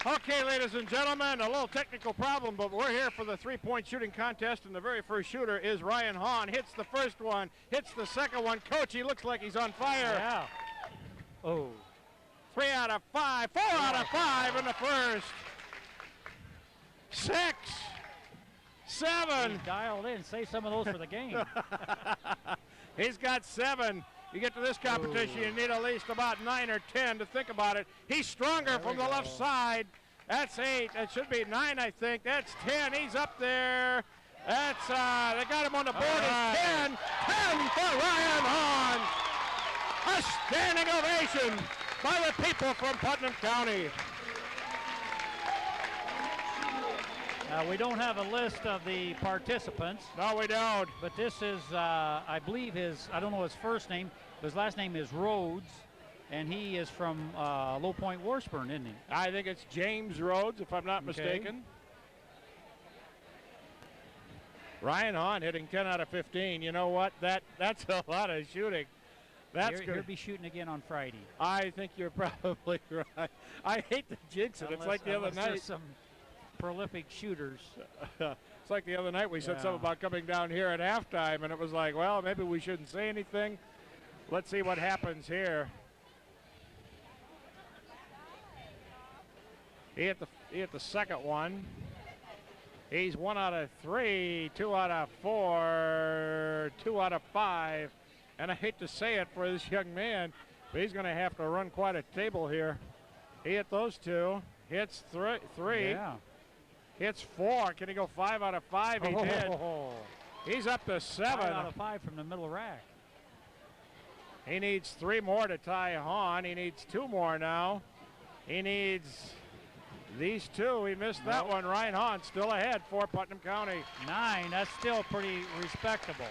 Okay, ladies and gentlemen, a little technical problem, but we're here for the three-point shooting contest, and the very first shooter is Ryan Hahn. Hits the first one, hits the second one. Coach, he looks like he's on fire. Yeah. Oh. 3 out of 5, 4 out of 5 in the first. 6, 7. He's dialed in. Save some of those for the game. He's got 7. You get to this competition, you need at least about 9 or 10 to think about it. He's stronger from the left side. That's 8. That should be 9, I think. That's 10. He's up there. That's, they got him on the board. It's 10. 10 for Ryan Hahn. A standing ovation by the people from Putnam County. We don't have a list of the participants. No, we don't. But this is, I believe I don't know his first name, but his last name is Rhodes, and he is from Low Point, Washburn, isn't he? I think it's James Rhodes, if I'm not mistaken. Ryan Hahn hitting 10 out of 15. You know what? That's a lot of shooting. That's good. He'll be shooting again on Friday. I think you're probably right. I hate to jinx it. It's like the other night. Some prolific shooters. It's like the other night we said something about coming down here at halftime, and it was like, well, maybe we shouldn't say anything. Let's see what happens here. He hit the second one. He's 1 out of 3, 2 out of 4, 2 out of 5. And I hate to say it for this young man, but he's going to have to run quite a table here. He hit those 2, hits 3. Yeah. Hits 4. Can he go 5 out of 5? He did. He's up to 7. 5 out of 5 from the middle rack. He needs 3 more to tie Hahn. He needs 2 more now. He needs these 2. He missed that one. Ryan Hahn still ahead for Putnam County. 9. That's still pretty respectable.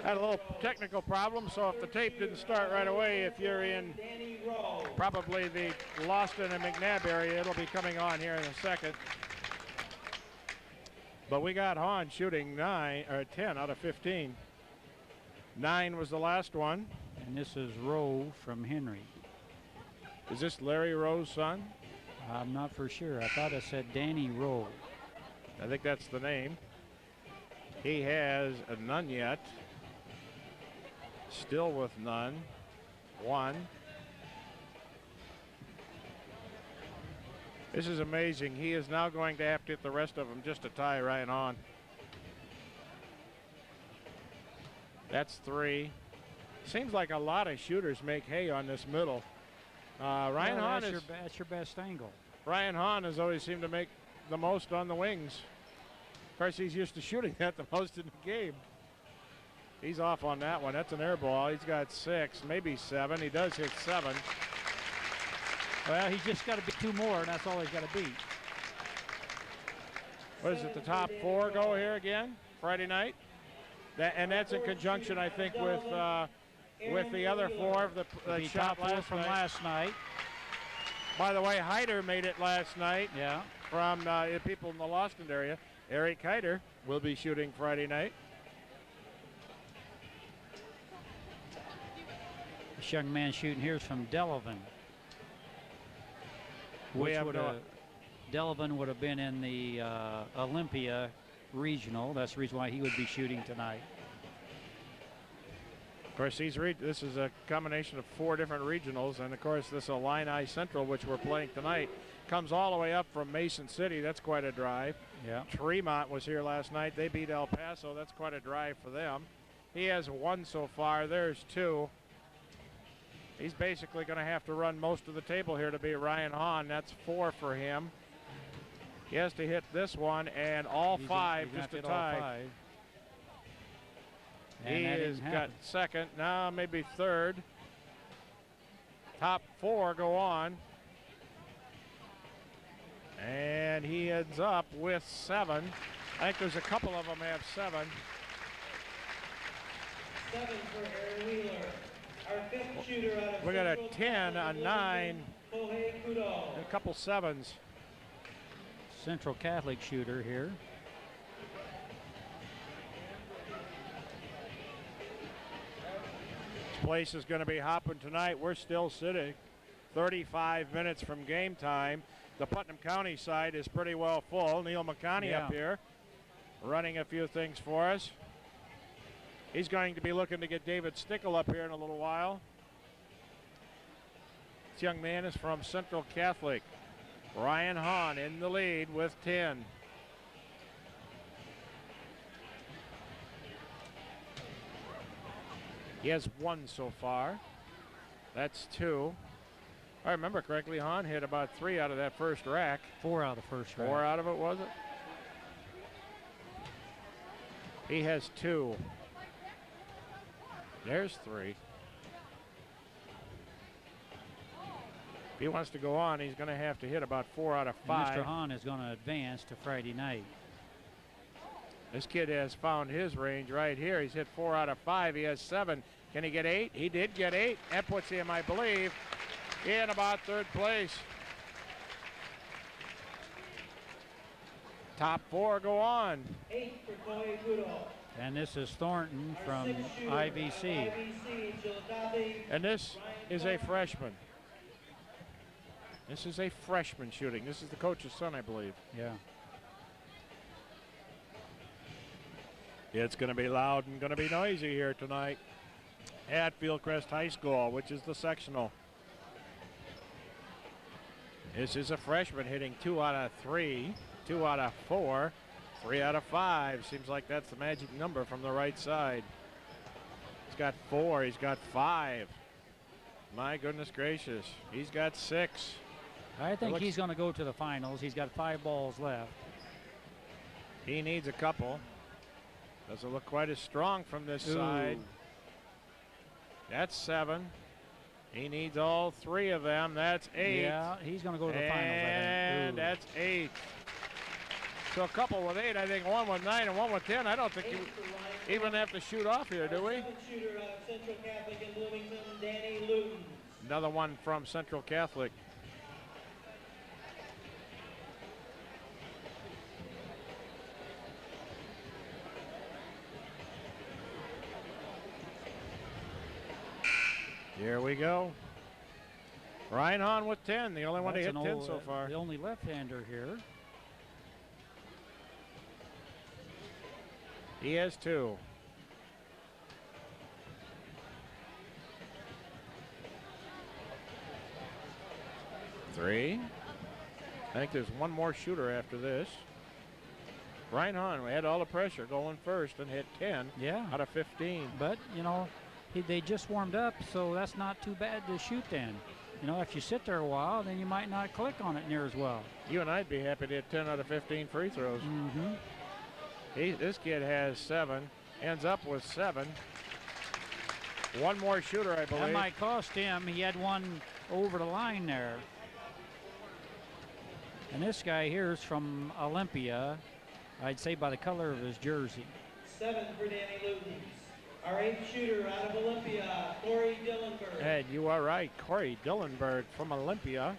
Had a little technical problem, so if the tape didn't start right away, if you're in probably the Lawston and McNabb area, it'll be coming on here in a second. But we got Hahn shooting 10 out of 15. 9 was the last one. And this is Rowe from Henry. Is this Larry Rowe's son? I'm not for sure. I thought it said Danny Rowe. I think that's the name. He has none yet. Still with none. 1. This is amazing. He is now going to have to hit the rest of them just to tie Ryan Hahn. That's 3. Seems like a lot of shooters make hay on this middle. Ryan Hahn that's your best angle. Ryan Hahn has always seemed to make the most on the wings. Of course, he's used to shooting that the most in the game. He's off on that one. That's an air ball. He's got 6, maybe 7. He does hit 7. Well, he's just got to beat 2 more, and that's all he's got to beat. What is it, the top 4 go here again, Friday night? And that's in conjunction, I think, with the other 4 of the shot top 4 from last night. By the way, Hyder made it last night. Yeah. From people in the Lawston area. Eric Hyder will be shooting Friday night. This young man shooting here is from Delavan. Delavan would have been in the Olympia regional. That's the reason why he would be shooting tonight. Of course, this is a combination of 4 different regionals, and of course this Illini Central, which we're playing tonight, comes all the way up from Mason City. That's quite a drive. Yeah. Tremont was here last night. They beat El Paso. That's quite a drive for them. He has 1 so far. There's 2. He's basically going to have to run most of the table here to beat Ryan Hahn. That's 4 for him. He has to hit this one and all 5 just to tie. He has got 2nd, now maybe 3rd. Top 4 go on. And he ends up with 7. I think there's a couple of them have 7. 7 for Aaron Wheeler. Our 5th shooter out of we got a 10, a 9, and a couple 7s. Central Catholic shooter here. place is going to be hopping tonight. We're still sitting 35 minutes from game time. The Putnam County side is pretty well full. Neil McConney up here running a few things for us. He's going to be looking to get David Stickle up here in a little while. This young man is from Central Catholic. Ryan Hahn in the lead with 10. He has 1 so far. That's 2. If I remember correctly, Hahn hit about 3 out of that first rack. 4 out of the first rack. 4 out of it, was it? He has 2. There's 3. If he wants to go on, he's going to have to hit about 4 out of 5. And Mr. Hahn is going to advance to Friday night. This kid has found his range right here. He's hit 4 out of 5. He has 7. Can he get 8? He did get 8. That puts him, I believe, in about 3rd place. Top 4 go on. 8 for Chloe Goodall. And this is Thornton Our from 6th shooter IVC. IVC, Chillicothe. And this is a freshman. This is a freshman shooting. This is the coach's son, I believe. Yeah. It's going to be loud and going to be noisy here tonight at Fieldcrest High School, which is the sectional. This is a freshman hitting 2 out of 3, 2 out of 4, 3 out of 5. Seems like that's the magic number from the right side. He's got 4. He's got 5. My goodness gracious. He's got 6. I think he's going to go to the finals. He's got 5 balls left. He needs a couple. Doesn't look quite as strong from this side. That's 7. He needs all 3 of them. That's 8. Yeah, he's going to go to the finals, I think. And that's 8. So a couple with 8, I think 1 with 9 and 1 with 10. I don't think you even have to shoot off here, do we? 7th shooter out of Central Catholic in Bloomington, Danny Luton. Another one from Central Catholic. Here we go. Ryan Hahn with 10, the only one to hit 10 so far. The only left-hander here. He has 2. Three. I think there's one more shooter after this. Ryan Hahn had all the pressure going first and hit 10 out of 15. But, you know, they just warmed up, so that's not too bad to shoot then. You know, if you sit there a while, then you might not click on it near as well. You and I'd be happy to hit 10 out of 15 free throws. This kid has 7, ends up with 7. One more shooter, I believe. That might cost him. He had one over the line there. And this guy here is from Olympia, I'd say by the color of his jersey. 7 for Danny Luton. Our 8th shooter out of Olympia, Corey Dillenberg. And you are right, Corey Dillenberg from Olympia.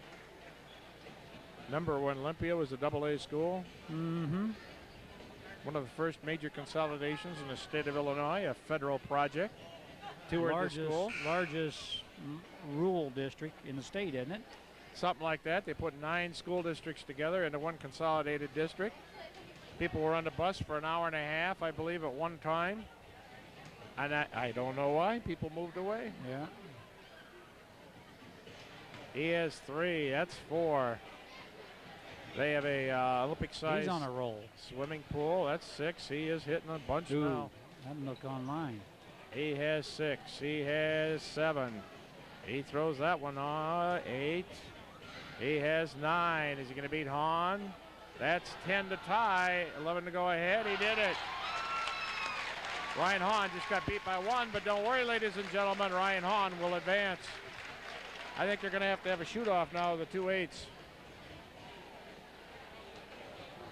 Remember when Olympia was a AA school? One of the first major consolidations in the state of Illinois, a federal project. Toured the school. Largest rural district in the state, isn't it? Something like that. They put 9 school districts together into one consolidated district. People were on the bus for an hour and a half, I believe, at one time. And I don't know why. People moved away. Yeah. He has 3. That's 4. They have a Olympic-sized He's on a roll. Swimming pool. That's 6. He is hitting a bunch now. Have a look online. He has 6. He has 7. He throws that one on. 8. He has 9. Is he going to beat Hahn? That's 10 to tie. 11 to go ahead. He did it. Ryan Hahn just got beat by 1, but don't worry, ladies and gentlemen. Ryan Hahn will advance. I think they're going to have a shoot-off now, the 2 8s.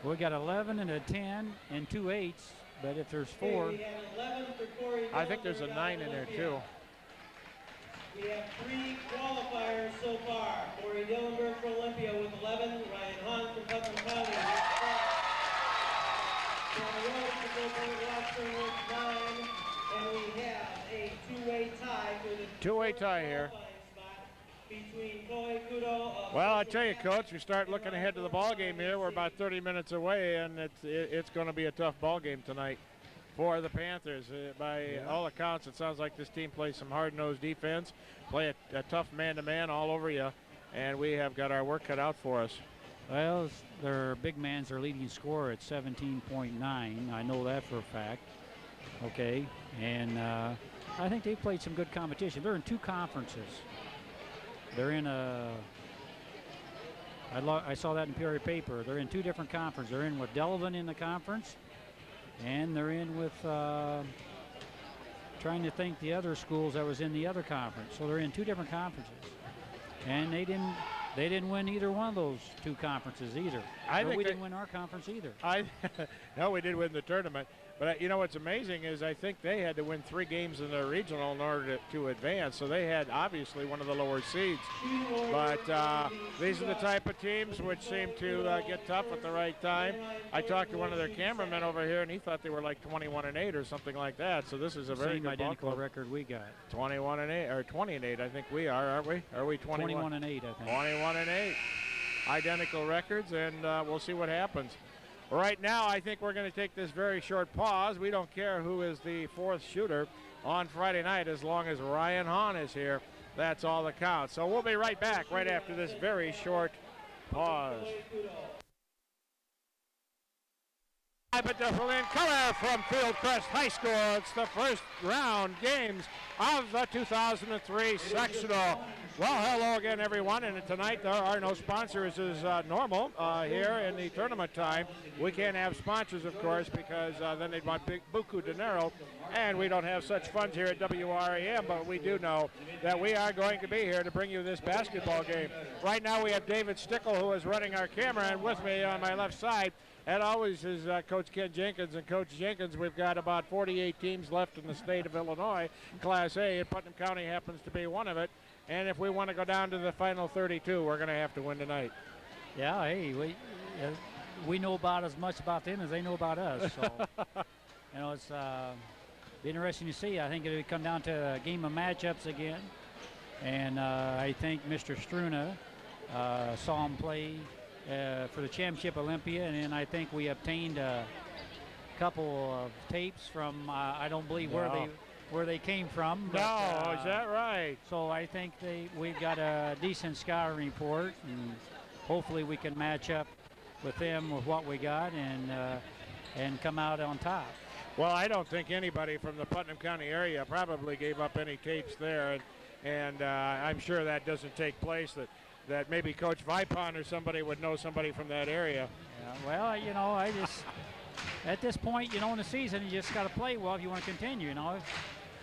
We got 11 and a 10 and 2 8s, but if there's 4. We have 11 for Corey I think there's a Dillenberg 9 out of in there, Olympia. too. We have 3 qualifiers so far. Corey Dillenberg for Olympia with 11, Ryan Hahn from Putnam County with 12. John Rhodes for Goldberg Washburn with 9, and we have a two-way tie for the Two-way tie here. qualifying spot between Kohei Kudo of Well, I Central tell you, Catholic Coach, we start looking and ahead to the ball game here. We're about 30 minutes away, and it's going to be a tough ball game tonight for the Panthers. By all accounts, it sounds like this team plays some hard-nosed defense, play a tough man-to-man all over you, and we have got our work cut out for us. Well, their big man's their leading scorer at 17.9. I know that for a fact. Okay, and I think they've played some good competition. They're in two conferences. They're in I saw that in Peoria paper. They're in two different conferences. They're in with Delavan in the conference, and they're in with trying to think the other schools that was in the other conference. So they're in two different conferences, and they didn't win either one of those two conferences either. We didn't win our conference either. No, we did win the tournament. But you know what's amazing is I think they had to win 3 games in their regional in order to advance. So they had obviously one of the lower seeds. But these are the type of teams which seem to get tough at the right time. I talked to one of their cameramen over here, and he thought they were like 21-8 or something like that. So this is a very same good identical record we got. 21-8 or 20-8, I think we are, aren't we? Are we 21? 21-8, I think. 21-8, identical records, and we'll see what happens. Right now, I think we're going to take this very short pause. We don't care who is the 4th shooter on Friday night as long as Ryan Hahn is here. That's all that counts. So we'll be right back right after this very short pause. But the in color from Fieldcrest High School. It's the first round games of the 2003 sectional. Well, hello again, everyone. And tonight there are no sponsors as normal here in the tournament time. We can't have sponsors, of course, because then they'd want big buku dinero, and we don't have such funds here at WRAM. But we do know that we are going to be here to bring you this basketball game. Right now, we have David Stickle, who is running our camera, and with me on my left side, and always is Coach Ken Jenkins. And Coach Jenkins, we've got about 48 teams left in the state of Illinois, Class A, and Putnam County happens to be one of it. And if we want to go down to the final 32, we're going to have to win tonight. Yeah, hey, we know about as much about them as they know about us. So, you know, it's be interesting to see. I think it would come down to a game of matchups again. And I think Mr. Struna saw him play for the championship Olympia, and then I think we obtained a couple of tapes from I don't believe where they came from. But, is that right? So I think we've got a decent scouting report, and hopefully we can match up with them with what we got and come out on top. Well, I don't think anybody from the Putnam County area probably gave up any tapes there, and I'm sure that doesn't take place. That maybe Coach Vipon or somebody would know somebody from that area. Yeah, well, you know, I just at this point, you know, in the season, you just got to play well if you want to continue. You know,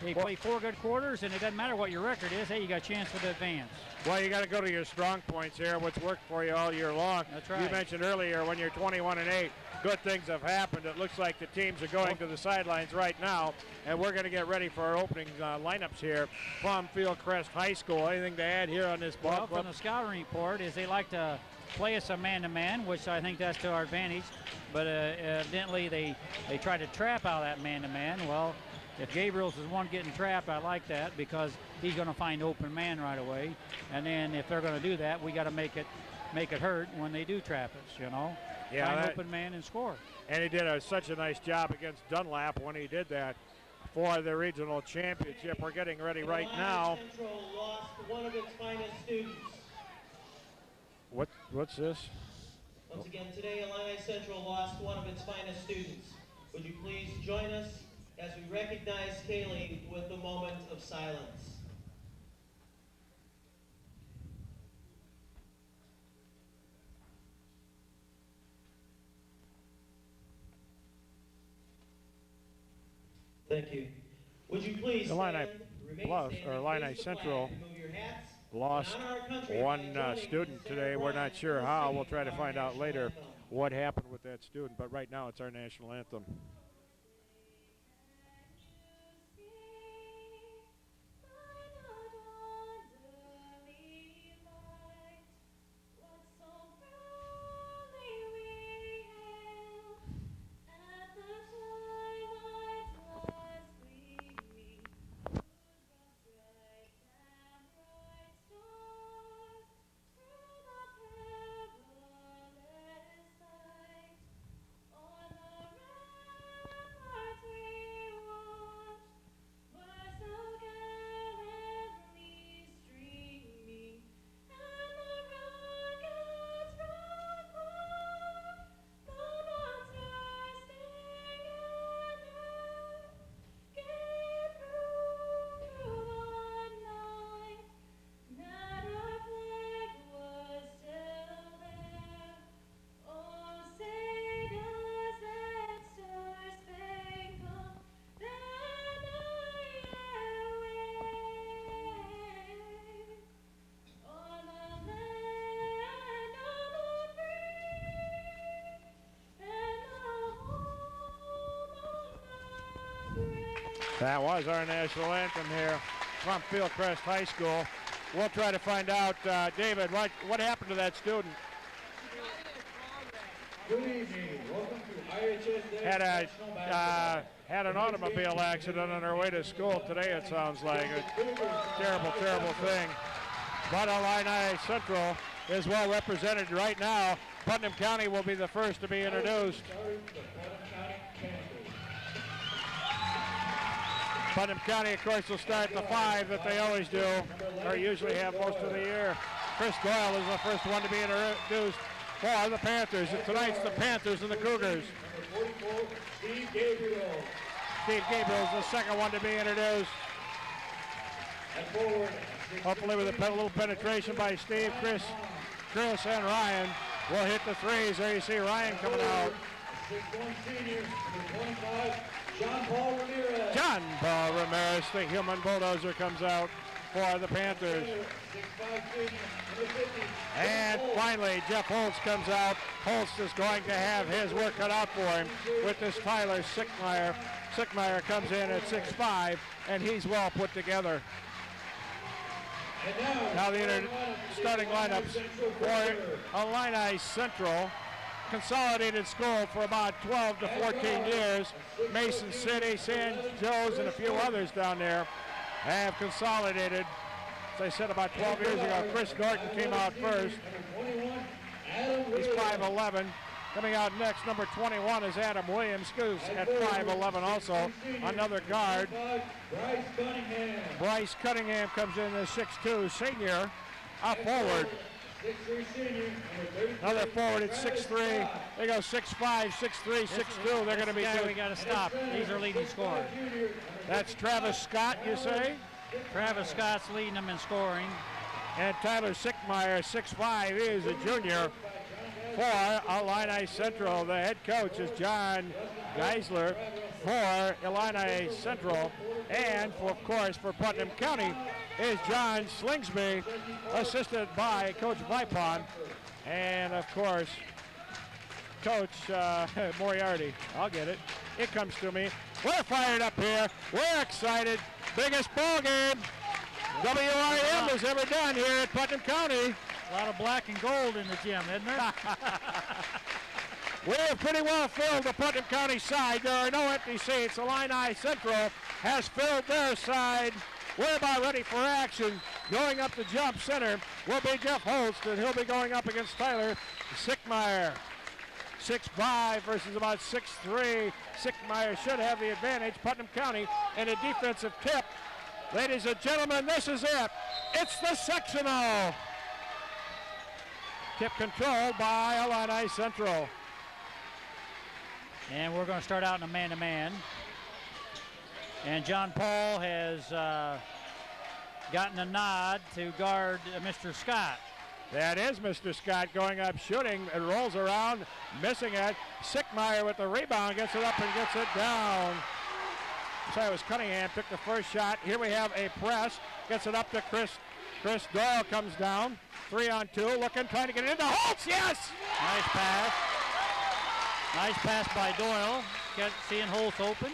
you play 4 good quarters, and it doesn't matter what your record is. Hey, you got a chance for the advance. Well, you got to go to your strong points here, what's worked for you all year long. That's right. You mentioned earlier when you're 21-8, good things have happened. It looks like the teams are going to the sidelines right now, and we're going to get ready for our opening lineups here from Fieldcrest High School. Anything to add here on this ball club? From the scouting report is they like to play us a man-to-man, which I think that's to our advantage. But evidently they try to trap out that man-to-man. Well, if Gabriel's is one getting trapped, I like that because he's going to find open man right away. And then if they're going to do that, we got to make it hurt when they do trap us, you know. Yeah, find open man and score. And he did such a nice job against Dunlap when he did that for the regional championship. We're getting ready right now. Central lost one of its finest students. What's this? Once again, today Illini Central lost one of its finest students. Would you please join us as we recognize Kaylee with a moment of silence. Thank you. Would you please Illini Plus or Illini Central lost one student today. We're not sure how. We'll try to find out later what happened with that student, but right now it's our national anthem. That was our national anthem here from Fieldcrest High School. We'll try to find out, David, what happened to that student? Good evening. Welcome to IHS Day. Had an automobile accident on her way to school today, it sounds like. A terrible, terrible thing. But Illini Central is well represented right now. Putnam County will be the first to be introduced. Putnam County, of course, will start the 5 that they always do, or usually have most of the year. Chris Doyle is the first one to be introduced for the Panthers. And tonight's the Panthers and the Cougars. Number 44, Steve Gabriel. Steve Gabriel is the second one to be introduced. At forward, Hopefully with a little penetration by Steve, Chris and Ryan will hit the threes. There you see Ryan coming out. 6'1" senior, number 25, John Paul Ramirez. John Paul Ramirez, the human bulldozer, comes out for the Panthers. 6'5" senior, number 50. And finally, Jeff Holtz comes out. Holtz is going to have his work cut out for him with this Tyler Sickmeyer. Sickmeyer comes in at 6'5", and he's well put together. Now the starting lineups for Illini Central. Consolidated school for about 12 to 14 years. Mason City, San Joe's, and a few others down there have consolidated. As I said, about 12 years ago, Chris Norton came out first. He's 5'11". Coming out next, number 21 is Adam Williams, who's at 5'11" also. Another guard. Bryce Cunningham comes in as 6'2", senior. Up forward. 6'3" senior, number 33. Another forward at 6'3". They go 6'5", 6'3", 6'2". They're going to be Guy good. we got to stop. He's our leading scorer. That's Travis Scott, you say? Travis Scott's leading them in scoring. And Tyler Sickmeyer, 6'5", is a junior for Illini Central. The head coach is John Geisler for Illini Central. And, of course, for Putnam County is John Slingsby, assisted by Coach Vipon. And, of course, Coach Moriarty. I'll get it. It comes to me. We're fired up here. We're excited. Biggest ball game WIM has ever done here at Putnam County. A lot of black and gold in the gym, isn't there? We're pretty well filled the Putnam County side. There are no empty seats. Illini Central has filled their side. We're about ready for action. Going up the jump center will be Jeff Holst, and he'll be going up against Tyler Sickmeyer. 6'5" versus about 6'3". Sickmeyer should have the advantage. Putnam County and a defensive tip. Ladies and gentlemen, this is it. It's the sectional. Tip controlled by Illini Central. And we're going to start out in a man-to-man. And John Paul has gotten a nod to guard Mr. Scott. That is Mr. Scott going up shooting. It rolls around, missing it. Sickmeyer with the rebound, gets it up and gets it down. So it was Cunningham, took the first shot. Here we have a press, gets it up to Chris. Chris Doyle comes down, 3-on-2, looking, trying to get it into Holtz, yes! Nice pass. Nice pass by Doyle. Seeing Holtz open.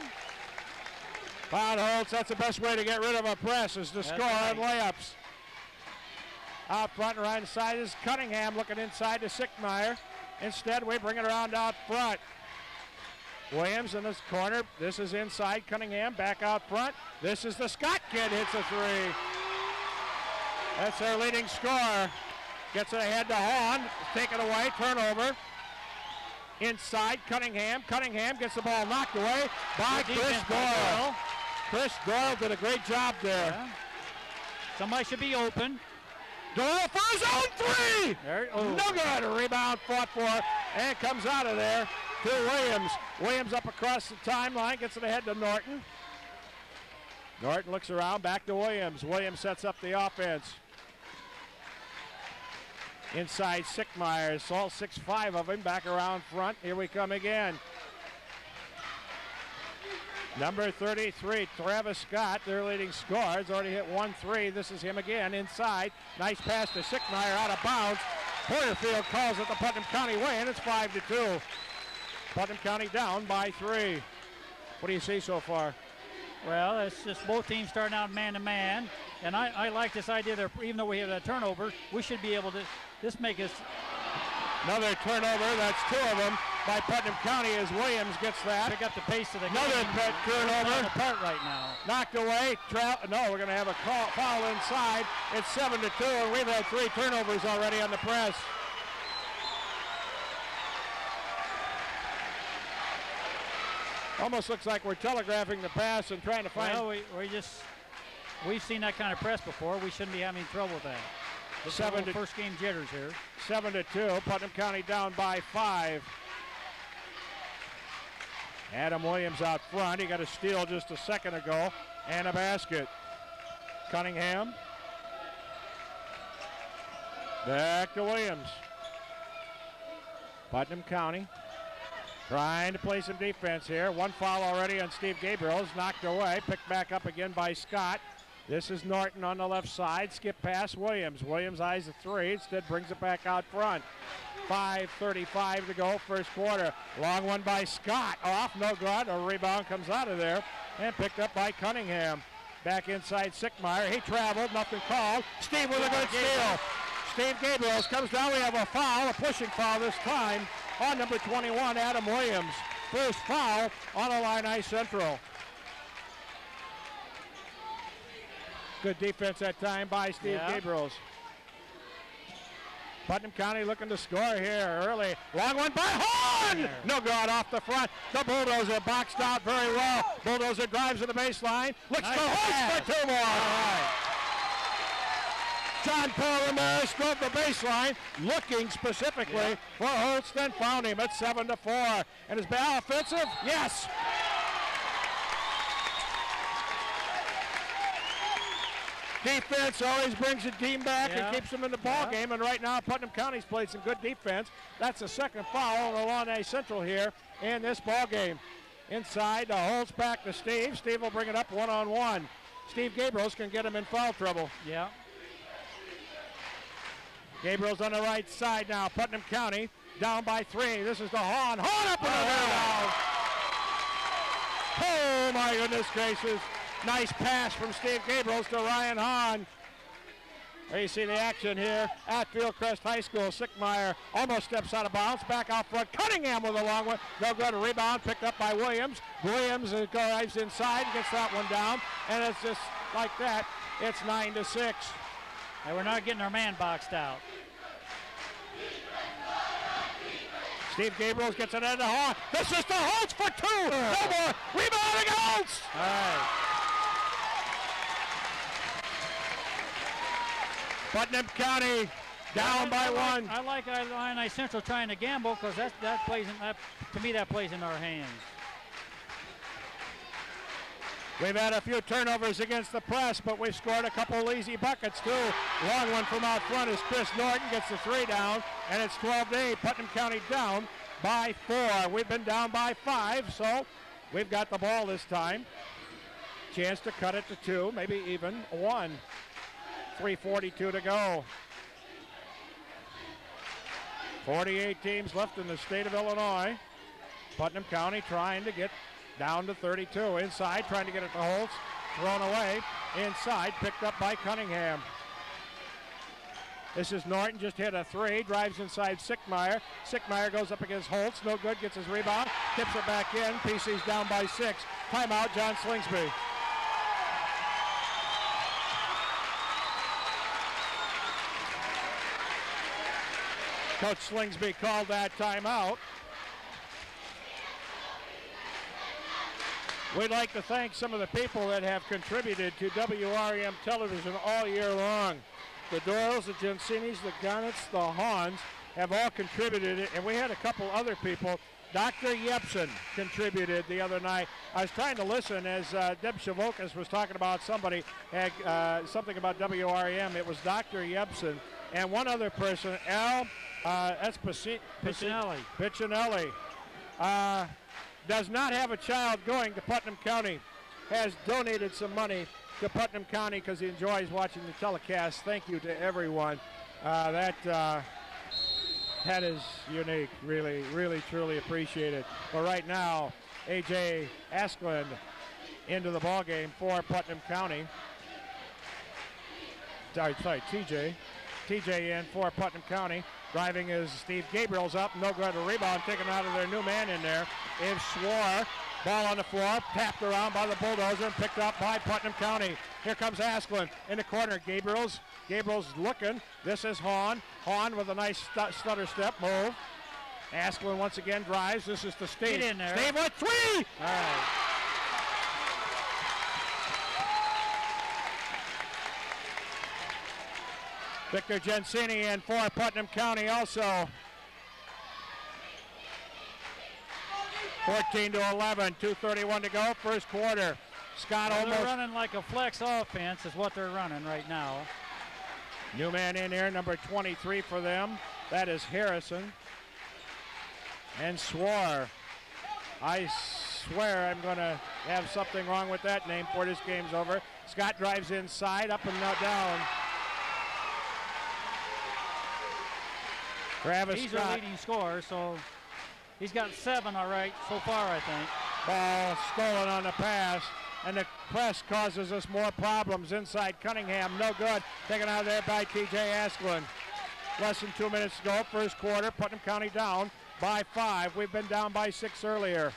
Found Holtz, that's the best way to get rid of a press, is to score on layups. Out front, right side is Cunningham looking inside to Sickmeyer. Instead, we bring it around out front. Williams in this corner. This is inside Cunningham, back out front. This is the Scott kid, hits a three. That's their leading scorer. Gets it ahead to Hahn. Take it away, turnover. Inside, Cunningham. Cunningham gets the ball knocked away by Chris Doyle. Chris Doyle did a great job there. Yeah. Somebody should be open. Doyle for his own three! There, No good. A rebound fought for and comes out of there to Williams. Williams up across the timeline, gets it ahead to Norton. Norton looks around, back to Williams. Williams sets up the offense. Inside Sickmeyer, all 6'5" of him, back around front. Here we come again. Number 33, Travis Scott, their leading scorer, has already hit 1-3. This is him again, inside. Nice pass to Sickmeyer, out of bounds. Porterfield calls it the Putnam County way, and it's 5-2. Putnam County down by 3. What do you see so far? Well, it's just both teams starting out man-to-man, and I like this idea that even though we have a turnover, we should be able to this make us. Another turnover, that's 2 of them by Putnam County as Williams gets that. Pick up the pace of the game. Another turnover. Apart right now. Knocked away. No, we're going to have a foul inside. It's 7-2, and we've had 3 turnovers already on the press. Almost looks like we're telegraphing the pass and trying to find. Well, we've seen that kind of press before. We shouldn't be having trouble with that. First game jitters here. 7-2. Putnam County down by 5. Adam Williams out front. He got a steal just a second ago and a basket. Cunningham. Back to Williams. Putnam County trying to play some defense here. 1 foul already on Steve Gabriels. Knocked away. Picked back up again by Scott. This is Norton on the left side. Skip past Williams. Williams eyes the 3. Instead brings it back out front. 5:35 to go, first quarter. Long one by Scott. Off, no good. A rebound comes out of there and picked up by Cunningham. Back inside Sickmeyer. He traveled, nothing called. Steve with a good steal. Steve Gabriels comes down. We have a foul, a pushing foul this time on number 21, Adam Williams. First foul on Illini Central. Good defense that time by Steve Gabriels. Putnam County looking to score here early. Long one by Hahn! No good off the front. The Bulldozer boxed out very well. Bulldozer drives to the baseline. Looks to Holtz for 2 more. All right. John Paul Ramirez drove the baseline, looking specifically for Holtz, then found him at 7-4. And is Ball offensive? Yes! Defense always brings the team back and keeps them in the ball game. And right now, Putnam County's played some good defense. That's the second foul on Illini Central here in this ball game. Inside, Holtz back to Steve. Steve will bring it up 1-on-1. Steve Gabriels can get him in foul trouble. Yeah. Gabriel's on the right side now. Putnam County down by 3. This is the Hahn. Hahn up and down. Oh, my goodness gracious. Nice pass from Steve Gabriels to Ryan Hahn. There you see the action here at Fieldcrest High School. Sickmeyer almost steps out of bounds. Back out front. Cunningham with a long one. No good. A rebound picked up by Williams. Williams arrives inside, gets that one down. And it's just like that. It's 9-6. And we're not getting our man boxed out. Steve Gabriels gets it into Hahn. This is the Holtz for 2. No more. Rebounding Holtz. All right. Putnam County down by 1. I like Illini Central trying to gamble because that plays to me that plays in our hands. We've had a few turnovers against the press, but we've scored a couple of easy buckets too. Long one from out front as Chris Norton gets the 3 down, and it's 12-8. Putnam County down by 4. We've been down by 5, so we've got the ball this time. Chance to cut it to 2, maybe even 1. 3:42 to go. 48 teams left in the state of Illinois. Putnam County trying to get down to 32. Inside, trying to get it to Holtz. Thrown away. Inside, picked up by Cunningham. This is Norton, just hit a 3. Drives inside Sickmeyer. Sickmeyer goes up against Holtz. No good, gets his rebound. Tips it back in. PC's down by 6. Timeout, John Slingsby. Coach Slingsby called that timeout. We'd like to thank some of the people that have contributed to WREM television all year long. The Doyles, the Gensinis, the Gunnets, the Hahns have all contributed, and we had a couple other people. Dr. Yepsen contributed the other night. I was trying to listen as Deb Shavokas was talking about somebody had something about WREM. It was Dr. Yepsen and one other person, Al Piccinelli. Piccinelli. Does not have a child going to Putnam County. Has donated some money to Putnam County because he enjoys watching the telecast. Thank you to everyone. That is unique. Really, really, truly appreciate it. But right now, A.J. Asklund into the ball game for Putnam County. Sorry, TJ. TJ in for Putnam County. Driving is Steve Gabriel's up. No good. A rebound taken out of their new man in there. Is Swore. Ball on the floor. Tapped around by the Bulldozer and picked up by Putnam County. Here comes Asklin in the corner. Gabriel's looking. This is Hahn. Hahn with a nice stutter step move. Asklin once again drives. This is to Steve. Get in there. Steve with three. All right. Victor Gensini in for Putnam County also. 14-11, 2:31 to go, first quarter. Scott almost. They're running like a flex offense is what they're running right now. New man in here, number 23 for them. That is Harrison. And Swore. I swear I'm going to have something wrong with that name before this game's over. Scott drives inside, up and not down. Travis He's Scott. our leading scorer, so he's got 7 all right so far, I think. Ball stolen on the pass, and the press causes us more problems. Inside Cunningham, no good. Taken out of there by TJ Asklin. Less than 2 minutes to go, first quarter. Putnam County down by 5. We've been down by 6 earlier.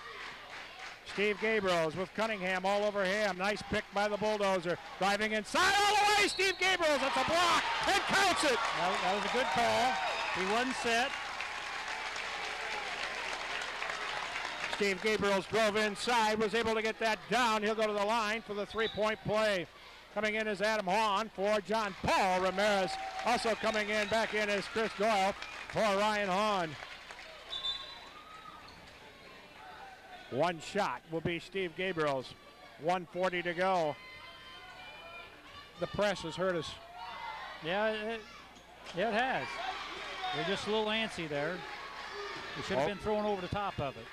Steve Gabriels with Cunningham all over him. Nice pick by the Bulldozer. Driving inside all the way. Steve Gabriels, that's a block, and counts it. That was a good call. He wasn't set. Steve Gabriels drove inside, was able to get that down. He'll go to the line for the three-point play. Coming in is Adam Hahn for John Paul Ramirez. Also coming in, back in is Chris Doyle for Ryan Hahn. One shot will be Steve Gabriels. 1:40 to go. The press has hurt us. Yeah, it has. They're just a little antsy there. They should have been thrown over the top of it.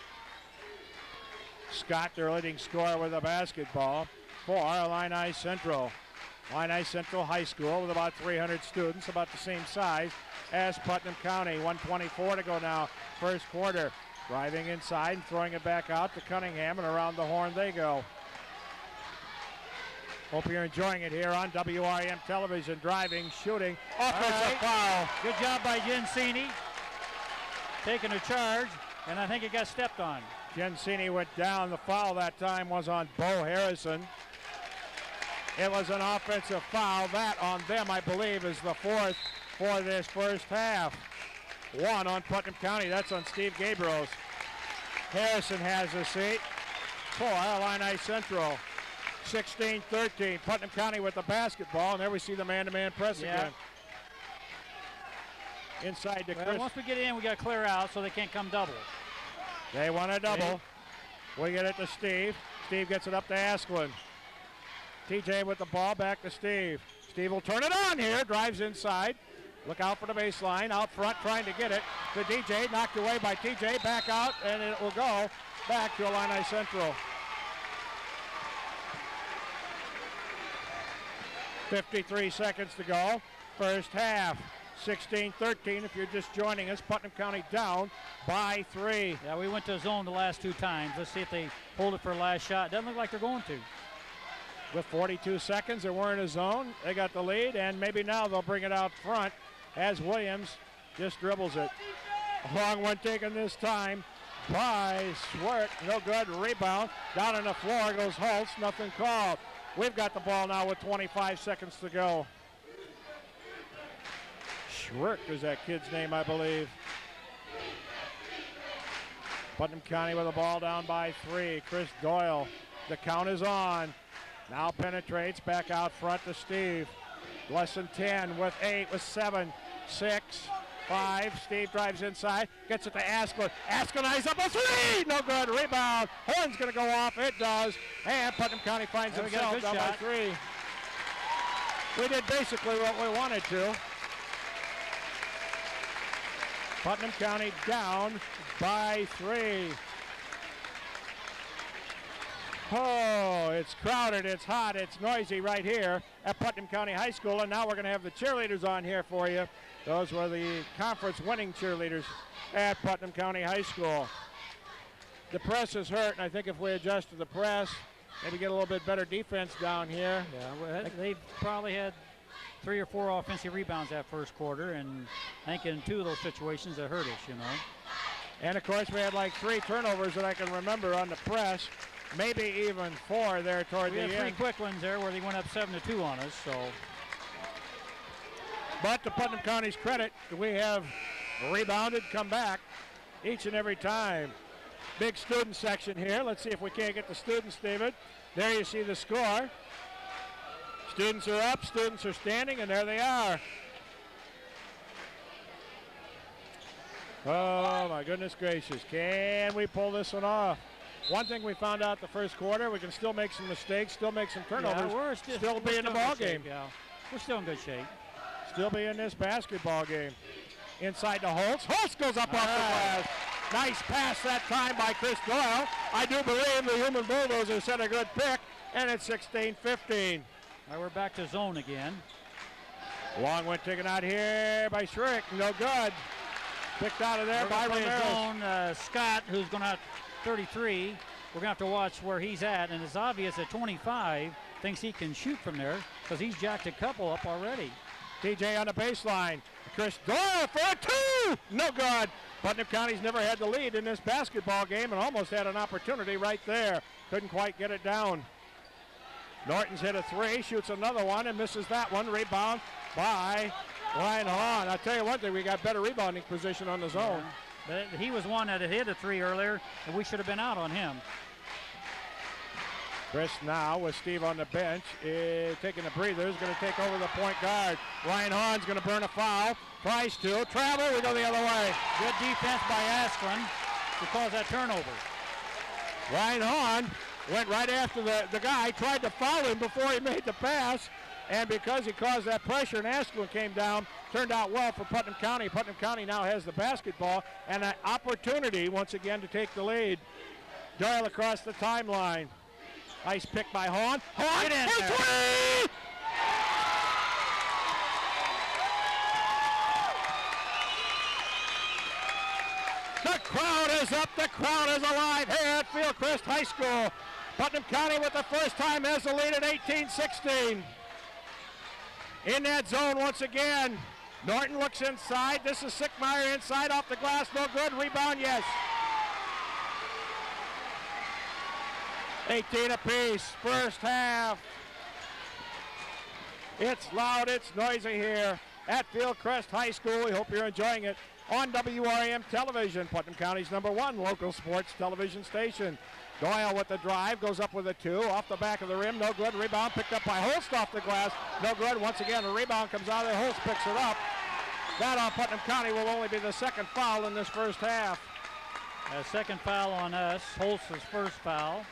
Scott, their leading scorer with a basketball for Illini Central. Illini Central High School with about 300 students, about the same size as Putnam County. 1:24 to go now, first quarter. Driving inside and throwing it back out to Cunningham, and around the horn they go. Hope you're enjoying it here on WRM television. Driving, shooting, offensive foul. Good job by Gensini. Taking a charge, and I think it got stepped on. Gensini went down. The foul that time was on Bo Harrison. It was an offensive foul. That on them, I believe, is the 4th for this first half. 1 on Putnam County. That's on Steve Gabriels. Harrison has a seat for Illini Central. 16-13. Putnam County with the basketball, and there we see the man-to-man press again. Inside to Chris. Once we get in, we got to clear out so they can't come double. They want a double. We get it to Steve. Steve gets it up to Asklin. TJ with the ball, back to Steve. Steve will turn it on here, drives inside. Look out for the baseline, out front trying to get it to DJ, knocked away by TJ, back out, and it will go back to Illini Central. 53 seconds to go, first half. 16-13 if you're just joining us. Putnam County down by 3. Yeah, we went to zone the last 2 times. Let's see if they hold it for a last shot. Doesn't look like they're going to. With 42 seconds, they were in a zone. They got the lead, and maybe now they'll bring it out front as Williams just dribbles it. A long one taken this time by Swert. No good. Rebound. Down on the floor goes Holtz. Nothing called. We've got the ball now with 25 seconds to go. Schwerk is that kid's name, I believe. Putnam County with the ball down by 3. Chris Doyle. The count is on. Now penetrates back out front to Steve. Less than 10 with 8 with 7, 6, 5. Steve drives inside. Gets it to Asklin. Asklin eyes up a 3. No good. Rebound. Horn's going to go off. It does. And Putnam County finds himself down by 3. We did basically what we wanted to. Putnam County down by 3. Oh, it's crowded, it's hot, it's noisy right here at Putnam County High School, and now we're going to have the cheerleaders on here for you. Those were the conference winning cheerleaders at Putnam County High School. The press is hurt, and I think if we adjust to the press, maybe get a little bit better defense down here. Yeah, well, they probably had 3 or 4 offensive rebounds that first quarter, and I think in 2 of those situations it hurt us, you know. And of course we had like 3 turnovers that I can remember on the press, maybe even 4 there toward the end. We had 3 quick ones there where they went up 7-2 on us, so. But to Putnam County's credit, we have rebounded, come back each and every time. Big student section here. Let's see if we can't get the students, David. There you see the score. Students are up, students are standing, and there they are. Oh, my goodness gracious. Can we pull this one off? One thing we found out the first quarter, we can still make some mistakes, still make some turnovers, Yeah, we're still be in the ball game. Yeah, we're still in good shape. Still be in this basketball game. Inside to Holtz. Holtz goes up off the glass. Nice pass that time by Chris Doyle. I do believe the human bulldozer set a good pick, and it's 16-15. All right, we're back to zone again. Long one taken out here by Schrick. No good. Picked out of there by Ramirez. Zone, Scott, who's going to have 33. We're going to have to watch where he's at, and it's obvious at 25 thinks he can shoot from there because he's jacked a couple up already. TJ on the baseline. Chris Doyle for a 2. No good. Putnam County's never had the lead in this basketball game and almost had an opportunity right there. Couldn't quite get it down. Norton's hit a 3, shoots another one and misses that one. Rebound by Ryan Hahn. I'll tell you one thing, we got better rebounding position on the zone. Yeah. But he was one that had hit a 3 earlier, and we should have been out on him. Chris now with Steve on the bench is taking a breather. Is going to take over the point guard. Ryan Hahn's going to burn a foul. Tries to travel. We go the other way. Good defense by Asplund to cause that turnover. Ryan Hahn went right after the guy, tried to foul him before he made the pass, and because he caused that pressure and Asplund came down, turned out well for Putnam County. Putnam County now has the basketball and an opportunity once again to take the lead. Doyle across the timeline. Nice pick by Hahn. Hahn for 3! The crowd is up, the crowd is alive here at Fieldcrest High School. Putnam County with the first time has the lead at 18-16. In that zone once again. Norton looks inside. This is Sickmeyer inside off the glass. No good. Rebound, yes. 18 apiece, first half. It's loud, it's noisy here at Fieldcrest High School. We hope you're enjoying it on WRAM television, Putnam County's #1 local sports television station. Doyle with the drive, goes up with a 2, off the back of the rim, no good. Rebound picked up by Holst off the glass, no good. Once again, a rebound comes out there, Holst picks it up. That on Putnam County will only be the second foul in this first half. Second foul on us, Holst's first foul.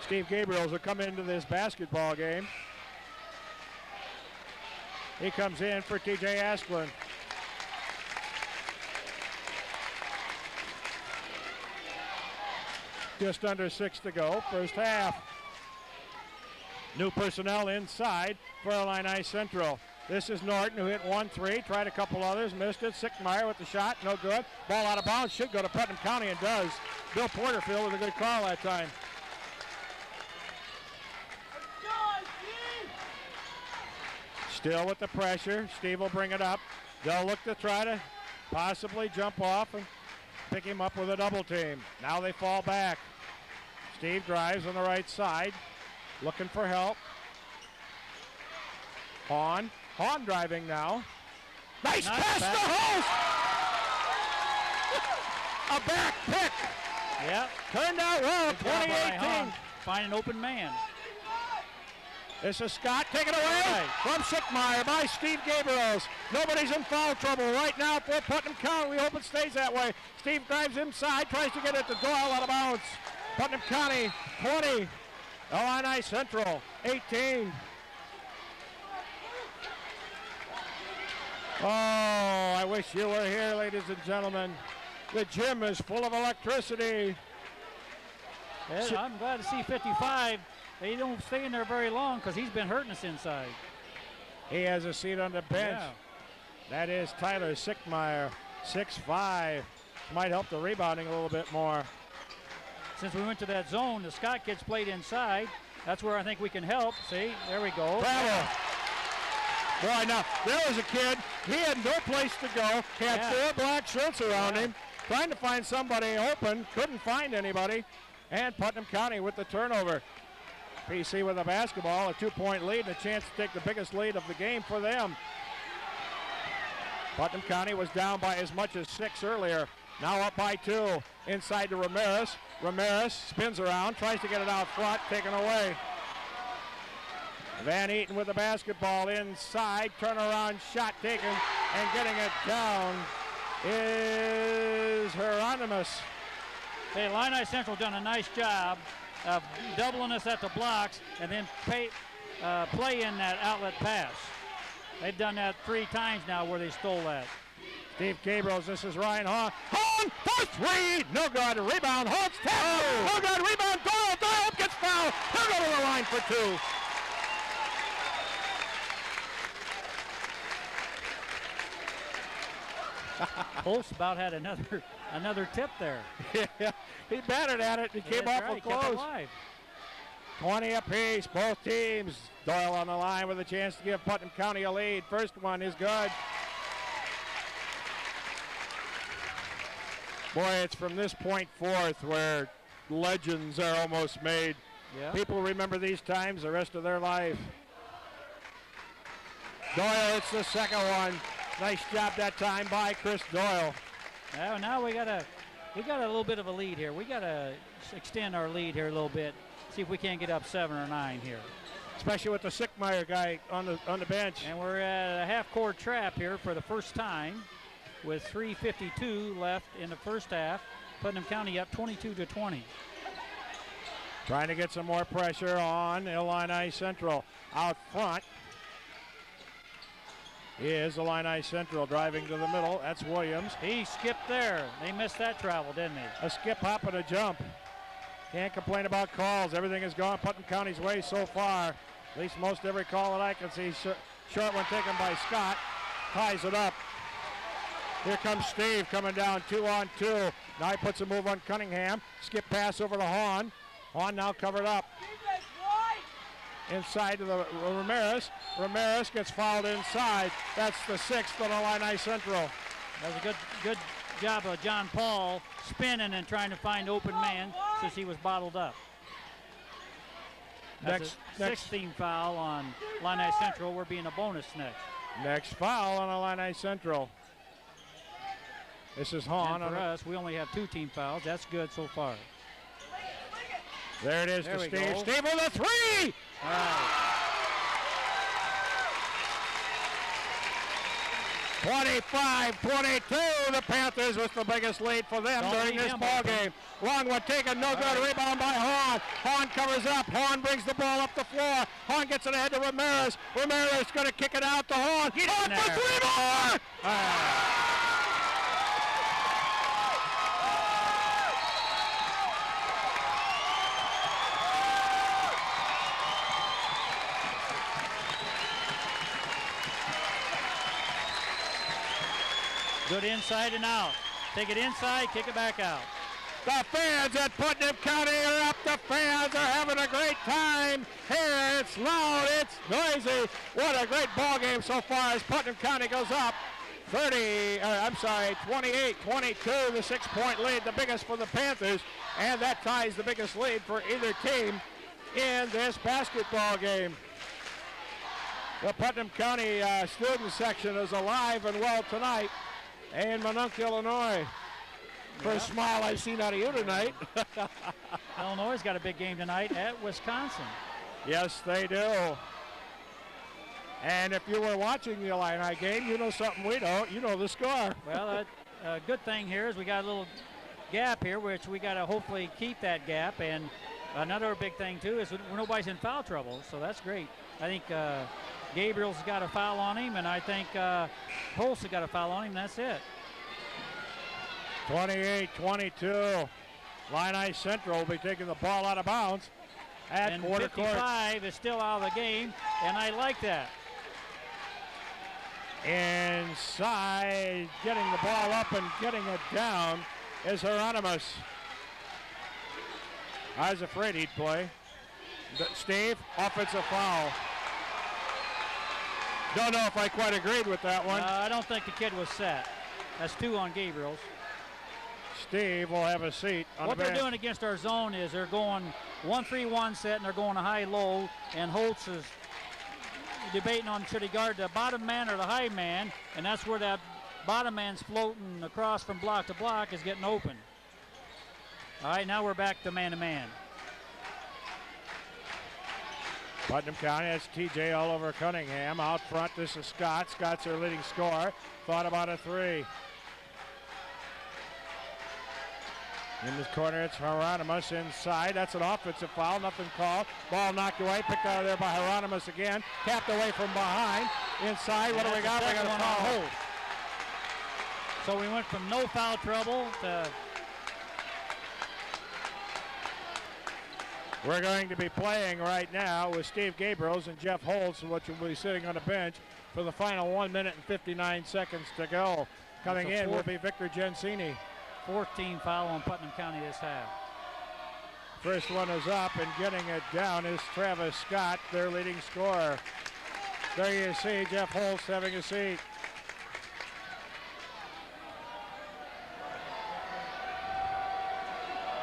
Steve Gabriels will come into this basketball game. He comes in for TJ Asplund. Just under 6 to go, first half. New personnel inside for Illini Central. This is Norton, who hit 1-3, tried a couple others, missed it. Sickmeyer with the shot, no good. Ball out of bounds, should go to Putnam County and does. Bill Porterfield with a good call that time. Still with the pressure. Steve will bring it up. They'll look to try to possibly jump off and pick him up with a double team. Now they fall back. Steve drives on the right side, looking for help. Hahn driving now. Nice pass to Host! A back pick. Yep. Turned out well, 2018. Find an open man. This is Scott taken away from Sickmeyer by Steve Gabriels. Nobody's in foul trouble right now for Putnam County. We hope it stays that way. Steve drives inside, tries to get it to Doyle, out of bounds. Putnam County 20, Illini Central 18. Oh, I wish you were here, ladies and gentlemen. The gym is full of electricity. Yeah, I'm glad to see 55. They don't stay in there very long because he's been hurting us inside. He has a seat on the bench. Yeah. That is Tyler Sickmeyer, 6'5". Might help the rebounding a little bit more. since we went to that zone, the Scott kids played inside. That's where I think we can help. See, there we go. Travel. Boy, now, there was a kid. He had no place to go. He had 4 black shirts around him, trying to find somebody open. Couldn't find anybody. And Putnam County with the turnover. PC with the basketball, a 2-point lead, and a chance to take the biggest lead of the game for them. Putnam County was down by as much as 6 earlier. Now up by 2. Inside to Ramirez. Ramirez spins around, tries to get it out front, taken away. Van Eaton with the basketball inside. Turnaround shot taken, and getting it down is Hieronymus. Hey, Illini Central done a nice job of doubling us at the blocks and then play in that outlet pass. They've done that 3 times now where they stole that. Steve Gabriels, this is Ryan Hahn. Hahn for 3, no good. Rebound, Hahn's tap. No good, rebound, Doyle. Doyle gets fouled. He'll go to the line for 2. Holtz about had another tip there. Yeah, he batted at it. He came awful close. 20 apiece, both teams. Doyle on the line with a chance to give Putnam County a lead. First one is good. Boy, it's from this point forth where legends are almost made. Yeah. People remember these times the rest of their life. Doyle, it's the second one. Nice job that time by Chris Doyle. Now we got a little bit of a lead here. We got to extend our lead here a little bit. See if we can't get up 7 or 9 here. Especially with the Sickmeyer guy on the bench. And we're at a half-court trap here for the first time with 3:52 left in the first half. Putnam County up 22-20. Trying to get some more pressure on Illini Central. Out front is Illini Central driving to the middle. That's Williams. He skipped there. They missed that travel, didn't they? A skip, hop, and a jump. Can't complain about calls. Everything has gone Putnam County's way so far. At least most every call that I can see. Short one taken by Scott. Ties it up. Here comes Steve coming down 2-on-2. Now he puts a move on Cunningham. Skip pass over to Hahn. Hahn now covered up. Inside to the Ramirez. Ramirez gets fouled inside. That's the 6th on Illini Central. That was a good job of John Paul spinning and trying to find open man since he was bottled up. That's a 16 foul on Illini Central. We're being a bonus next. Next foul on Illini Central. This is Hahn. And for us, we only have 2 team fouls. That's good so far. There it is to Steve. Steve with a 3! All right. 25-22. The Panthers with the biggest lead for them during this ball game. Long one taken, no good. Rebound by Hahn. Hahn covers up. Hahn brings the ball up the floor. Hahn gets it ahead to Ramirez. Ramirez going to kick it out to Hahn. Hahn for 3 more! Good inside and out. Take it inside, kick it back out. The fans at Putnam County are up. The fans are having a great time here. It's loud, it's noisy. What a great ball game so far as Putnam County goes up 28-22, the 6-point lead, the biggest for the Panthers, and that ties the biggest lead for either team in this basketball game. The Putnam County student section is alive and well tonight in Minonk, Illinois. First smile I've seen out of you tonight. Illinois got a big game tonight at Wisconsin. Yes, they do. And if you were watching the Illini game, you know something we don't. You know the score. Well, a good thing here is we got a little gap here, which we got to hopefully keep that gap. And another big thing, too, is nobody's in foul trouble, so that's great. I think Gabriel's got a foul on him, and I think Holtz has got a foul on him. That's it. 28-22. Illini Central will be taking the ball out of bounds at quarter court. 55 is still out of the game, and I like that. Inside, getting the ball up and getting it down is Hieronymus. I was afraid he'd play. Steve, offensive foul. Don't know if I quite agreed with that one. I don't think the kid was set. That's 2 on Gabriels. Steve will have a seat on What the bench. they're doing against our zone is they're going 1-3-1 set, and they're going a high-low, and Holtz is debating on should he guard the bottom man or the high man, and that's where that bottom man's floating across from block to block is getting open. All right, now we're back to man-to-man. Putnam County, that's TJ all over Cunningham. Out front, this is Scott. Scott's their leading scorer. Thought about a 3. In this corner, it's Hieronymus inside. That's an offensive foul, nothing called. Ball knocked away, picked out of there by Hieronymus again. Tapped away from behind. Inside, what do we got? We got a foul. Hold. So we went from no foul trouble to... We're going to be playing right now with Steve Gabriels and Jeff Holtz, which will be sitting on the bench for the final 1 minute and 59 seconds to go. Coming in will be Victor Gensini. 14 foul on Putnam County this half. First one is up, and getting it down is Travis Scott, their leading scorer. There you see Jeff Holtz having a seat.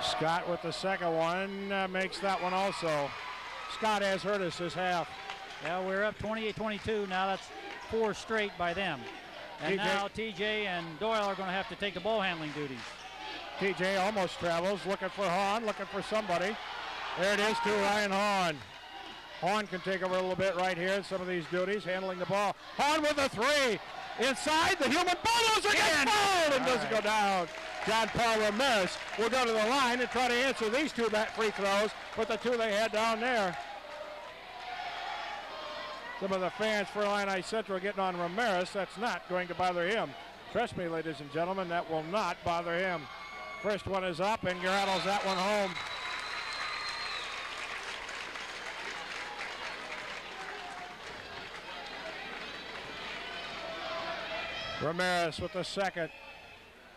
Scott with the second one makes that one also. Scott has hurt us this half. Yeah, we're up 28-22. Now that's 4 straight by them. And now TJ and Doyle are going to have to take the ball handling duties. TJ almost travels, looking for Hahn, looking for somebody. There it is to Ryan Hahn. Hahn can take over a little bit right here in some of these duties, handling the ball. Hahn with a 3. Inside, the human bulldozer gets fouled and doesn't go down. John Paul Ramirez will go to the line and try to answer these 2 free throws with the 2 they had down there. Some of the fans for Illini Central getting on Ramirez. That's not going to bother him. Trust me, ladies and gentlemen, that will not bother him. First one is up, and rattles that one home. Ramirez with the second.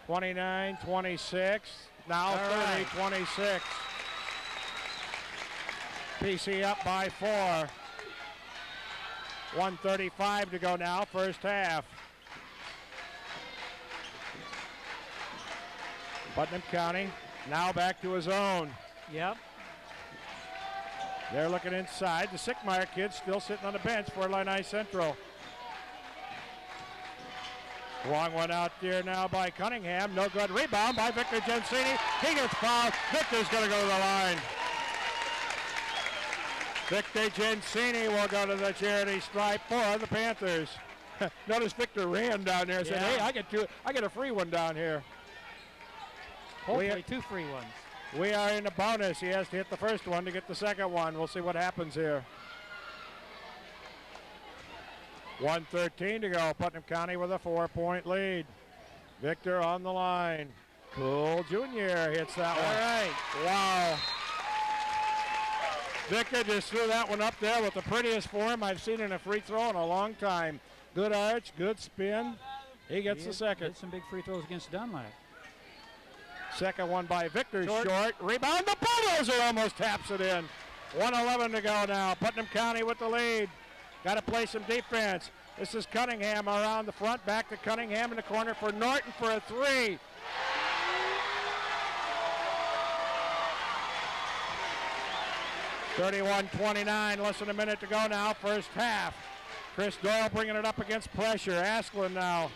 29-26. Now 30-26. PC up by 4. 1:35 to go now, first half. Putnam County now back to his own. Yep. They're looking inside. The Sickmeyer kids still sitting on the bench for Illini Central. Long one out there now by Cunningham. No good. Rebound by Victor Gensini. He gets fouled. Victor's going to go to the line. Victor Gensini will go to the charity stripe for the Panthers. Notice Victor ran down there and said, hey, I get a free one down here. Hopefully 2 free ones. We are in the bonus. He has to hit the first one to get the second one. We'll see what happens here. 1:13 to go. Putnam County with a 4-point lead. Victor on the line. Cool Jr. hits that one. All right. Wow. Victor just threw that one up there with the prettiest form I've seen in a free throw in a long time. Good arch, good spin. He gets the second. Did some big free throws against Dunlap. Second one by Victor, short. Rebound, the bulldozer almost taps it in. 1:11 to go now. Putnam County with the lead. Got to play some defense. This is Cunningham around the front. Back to Cunningham in the corner for Norton for a 3. (31-29), less than a minute to go now, first half. Chris Doyle bringing it up against pressure. Asklin now.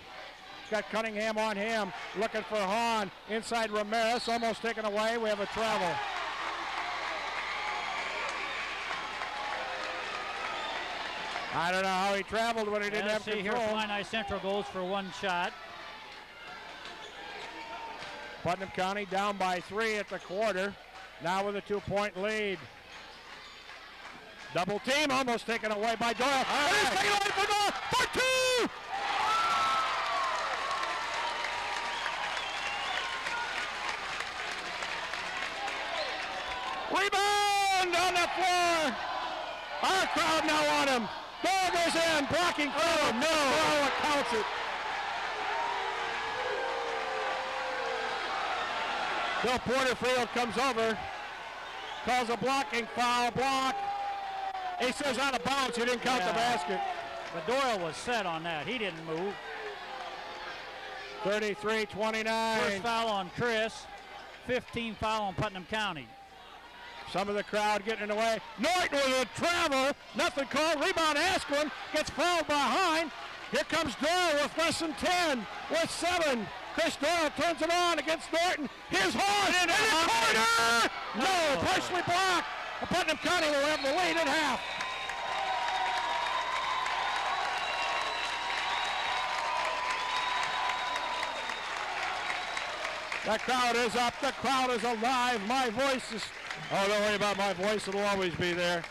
Got Cunningham on him, looking for Hahn. Inside Ramirez, almost taken away. We have a travel. I don't know how he traveled when he didn't have control. Here, Illini Central goes for 1 shot. Putnam County down by 3 at the quarter. Now with a 2-point lead. Double team almost taken away by Doyle. And he's taken away for Doyle for 2! Rebound on the floor. Our crowd now on him. Ball goes in, blocking crowd. No. Oh, it counts it. Bill Porterfield comes over. calls a blocking foul. Block. He says out of bounds. He didn't count the basket. But Doyle was set on that. He didn't move. 33-29. First foul on Chris. 15 foul on Putnam County. Some of the crowd getting in the way. Norton with a travel. Nothing called. Rebound Asquin. Gets fouled behind. Here comes Doyle with less than 10. With 7. Chris Doyle turns it on against Norton. His horn in the corner. No, partially blocked. Putnam County will have the lead at half. That crowd is up. The crowd is alive. My voice is... Oh, don't worry about my voice. It'll always be there.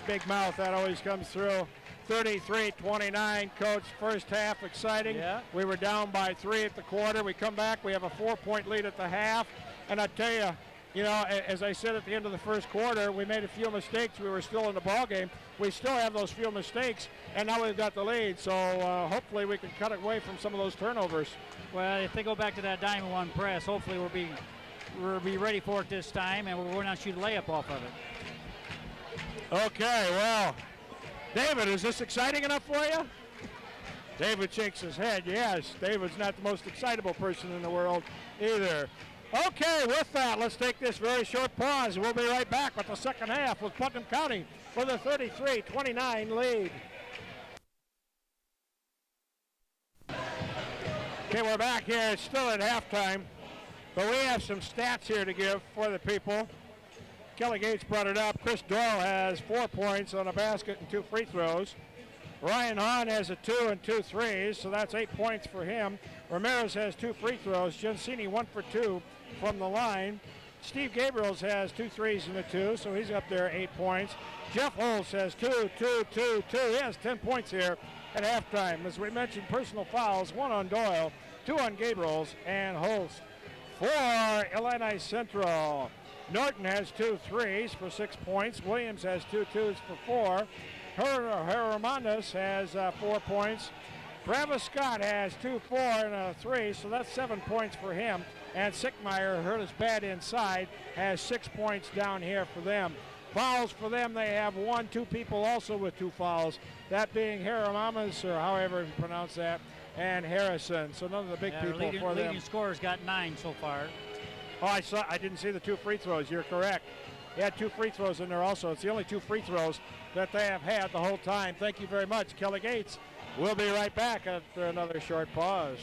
Big mouth. That always comes through. 33-29, Coach. First half exciting. Yeah. We were down by 3 at the quarter. We come back. We have a 4-point lead at the half. And I tell you, you know, as I said at the end of the first quarter, we made a few mistakes. We were still in the ball game. We still have those few mistakes, and now we've got the lead. So hopefully we can cut away from some of those turnovers. Well, if they go back to that diamond one press, hopefully we'll be ready for it this time, and we're going to shoot a layup off of it. Okay, well, David, is this exciting enough for you? David shakes his head. Yes, David's not the most excitable person in the world either. Okay, with that, let's take this very short pause. We'll be right back with the second half with Putnam County with a 33-29 lead. Okay, we're back here. It's still at halftime, but we have some stats here to give for the people. Kelly Gates brought it up. Chris Doyle has 4 points on a basket and 2 free throws. Ryan Hahn has a 2 and 2 threes, so that's 8 points for him. Ramirez has 2 free throws. Gensini 1 for 2 from the line. Steve Gabriels has 2 threes and a 2, so he's up there 8 points. Jeff Holtz has 2. He has 10 points here at halftime. As we mentioned, personal fouls, 1 on Doyle, 2 on Gabriels and Holtz. For Illini Central, Norton has 2 threes for 6 points. Williams has 2 twos for 4. Hernandez has 4 points. Travis Scott has 2, 4, and a 3, so that's 7 points for him. And Sickmeyer hurt his bad inside, has 6 points down here for them. Fouls for them, they have 2 people also with 2 fouls. That being Hernandez, or however you pronounce that, and Harrison. So none of the big people for them. Leading scorer's got 9 so far. Oh, I didn't see the 2 free throws. You're correct. He had 2 free throws in there also. It's the only 2 free throws that they have had the whole time. Thank you very much, Kelly Gates. We'll be right back after another short pause.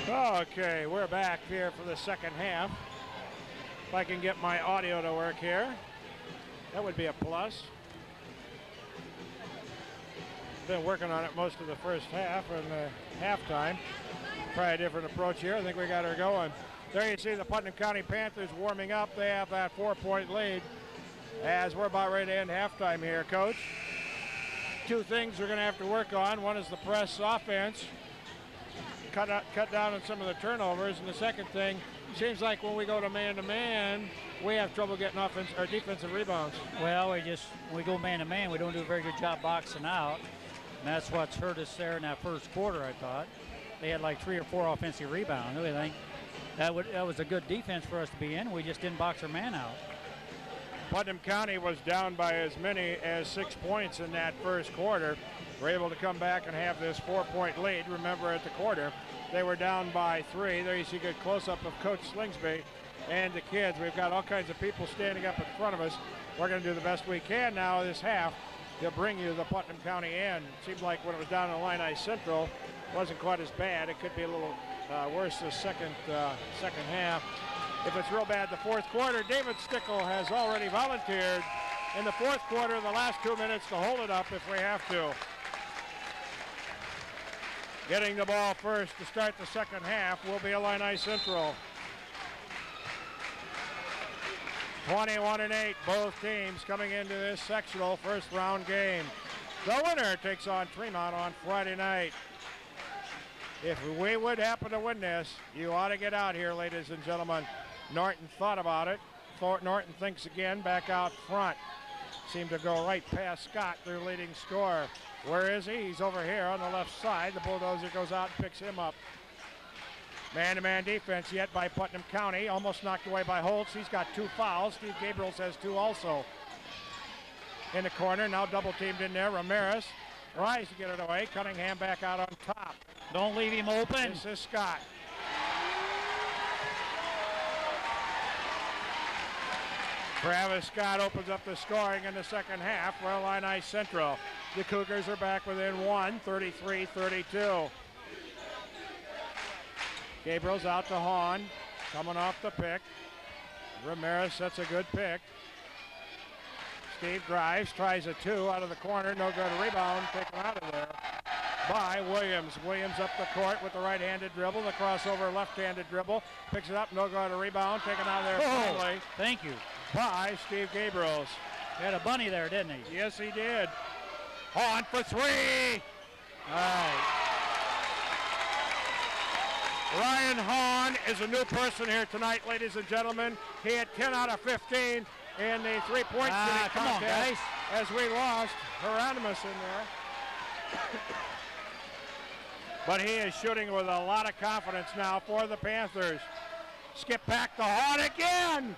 Okay, we're back here for the second half. If I can get my audio to work here, that would be a plus. Been working on it most of the first half and the halftime. Try a different approach here. I think we got her going. There you see the Putnam County Panthers warming up. They have that 4-point lead as we're about ready to end halftime here, Coach. 2 things we're going to have to work on. One is the press offense. Cut down on some of the turnovers. And the second thing, seems like when we go to man-to-man, we have trouble getting offense or defensive rebounds. Well, we go man-to-man, we don't do a very good job boxing out. And that's what's hurt us there in that first quarter, I thought. They had like 3 or 4 offensive rebounds. I think that was a good defense for us to be in. We just didn't box our man out. Putnam County was down by as many as 6 points in that first quarter. We're able to come back and have this 4-point lead. Remember, at the quarter, they were down by 3. There you see a good close-up of Coach Slingsby and the kids. We've got all kinds of people standing up in front of us. We're going to do the best we can now this half to bring you the Putnam County end. It seems like when it was down in Illini Central, it wasn't quite as bad. It could be a little worse this second half. If it's real bad the fourth quarter, David Stickle has already volunteered in the fourth quarter, the last 2 minutes, to hold it up if we have to. Getting the ball first to start the second half will be Illini Central. 21-8, both teams coming into this sectional first round game. The winner takes on Tremont on Friday night. If we would happen to win this, you ought to get out here, ladies and gentlemen. Norton thought about it. Norton thinks again, back out front. Seemed to go right past Scott, their leading scorer. Where is he? He's over here on the left side. The bulldozer goes out and picks him up. Man-to-man defense yet by Putnam County. Almost knocked away by Holtz. He's got 2 fouls. Steve Gabriels has 2 also. In the corner, now double teamed in there. Ramirez tries to get it away. Cunningham back out on top. Don't leave him open. This is Scott. Travis Scott opens up the scoring in the second half for Illini Central. The Cougars are back within 1, 33-32. Gabriel's out to Hahn, coming off the pick. Ramirez sets a good pick. Steve drives, tries a 2 out of the corner, no good. Rebound taken out of there by Williams. Williams up the court with the right-handed dribble, the crossover left-handed dribble, picks it up, no good. A rebound taken out of there finally. Thank you. By Steve Gabriels. He had a bunny there, didn't he? Yes, he did. Hahn for 3. All right. Ryan Hahn is a new person here tonight, ladies and gentlemen. He had 10 out of 15 in the three-point shooting come on, contest guys. as we lost Hieronymus in there. But he is shooting with a lot of confidence now for the Panthers. Skip back to Hahn again.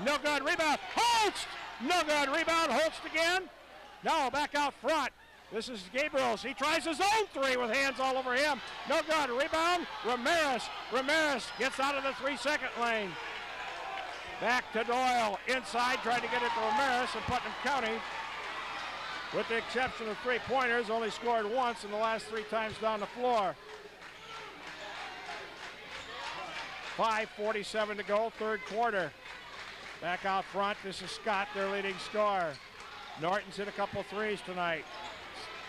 No good. Rebound. Holst. No good. Rebound. Holst again. No, back out front. This is Gabriels. He tries his own 3 with hands all over him. No good. Rebound. Ramirez. Ramirez gets out of the 3-second lane. Back to Doyle. Inside, tried to get it to Ramirez, and Putnam County, with the exception of 3-pointers, only scored once in the last 3 times down the floor. 5:47 to go, third quarter. Back out front, this is Scott, their leading scorer. Norton's hit a couple 3s tonight.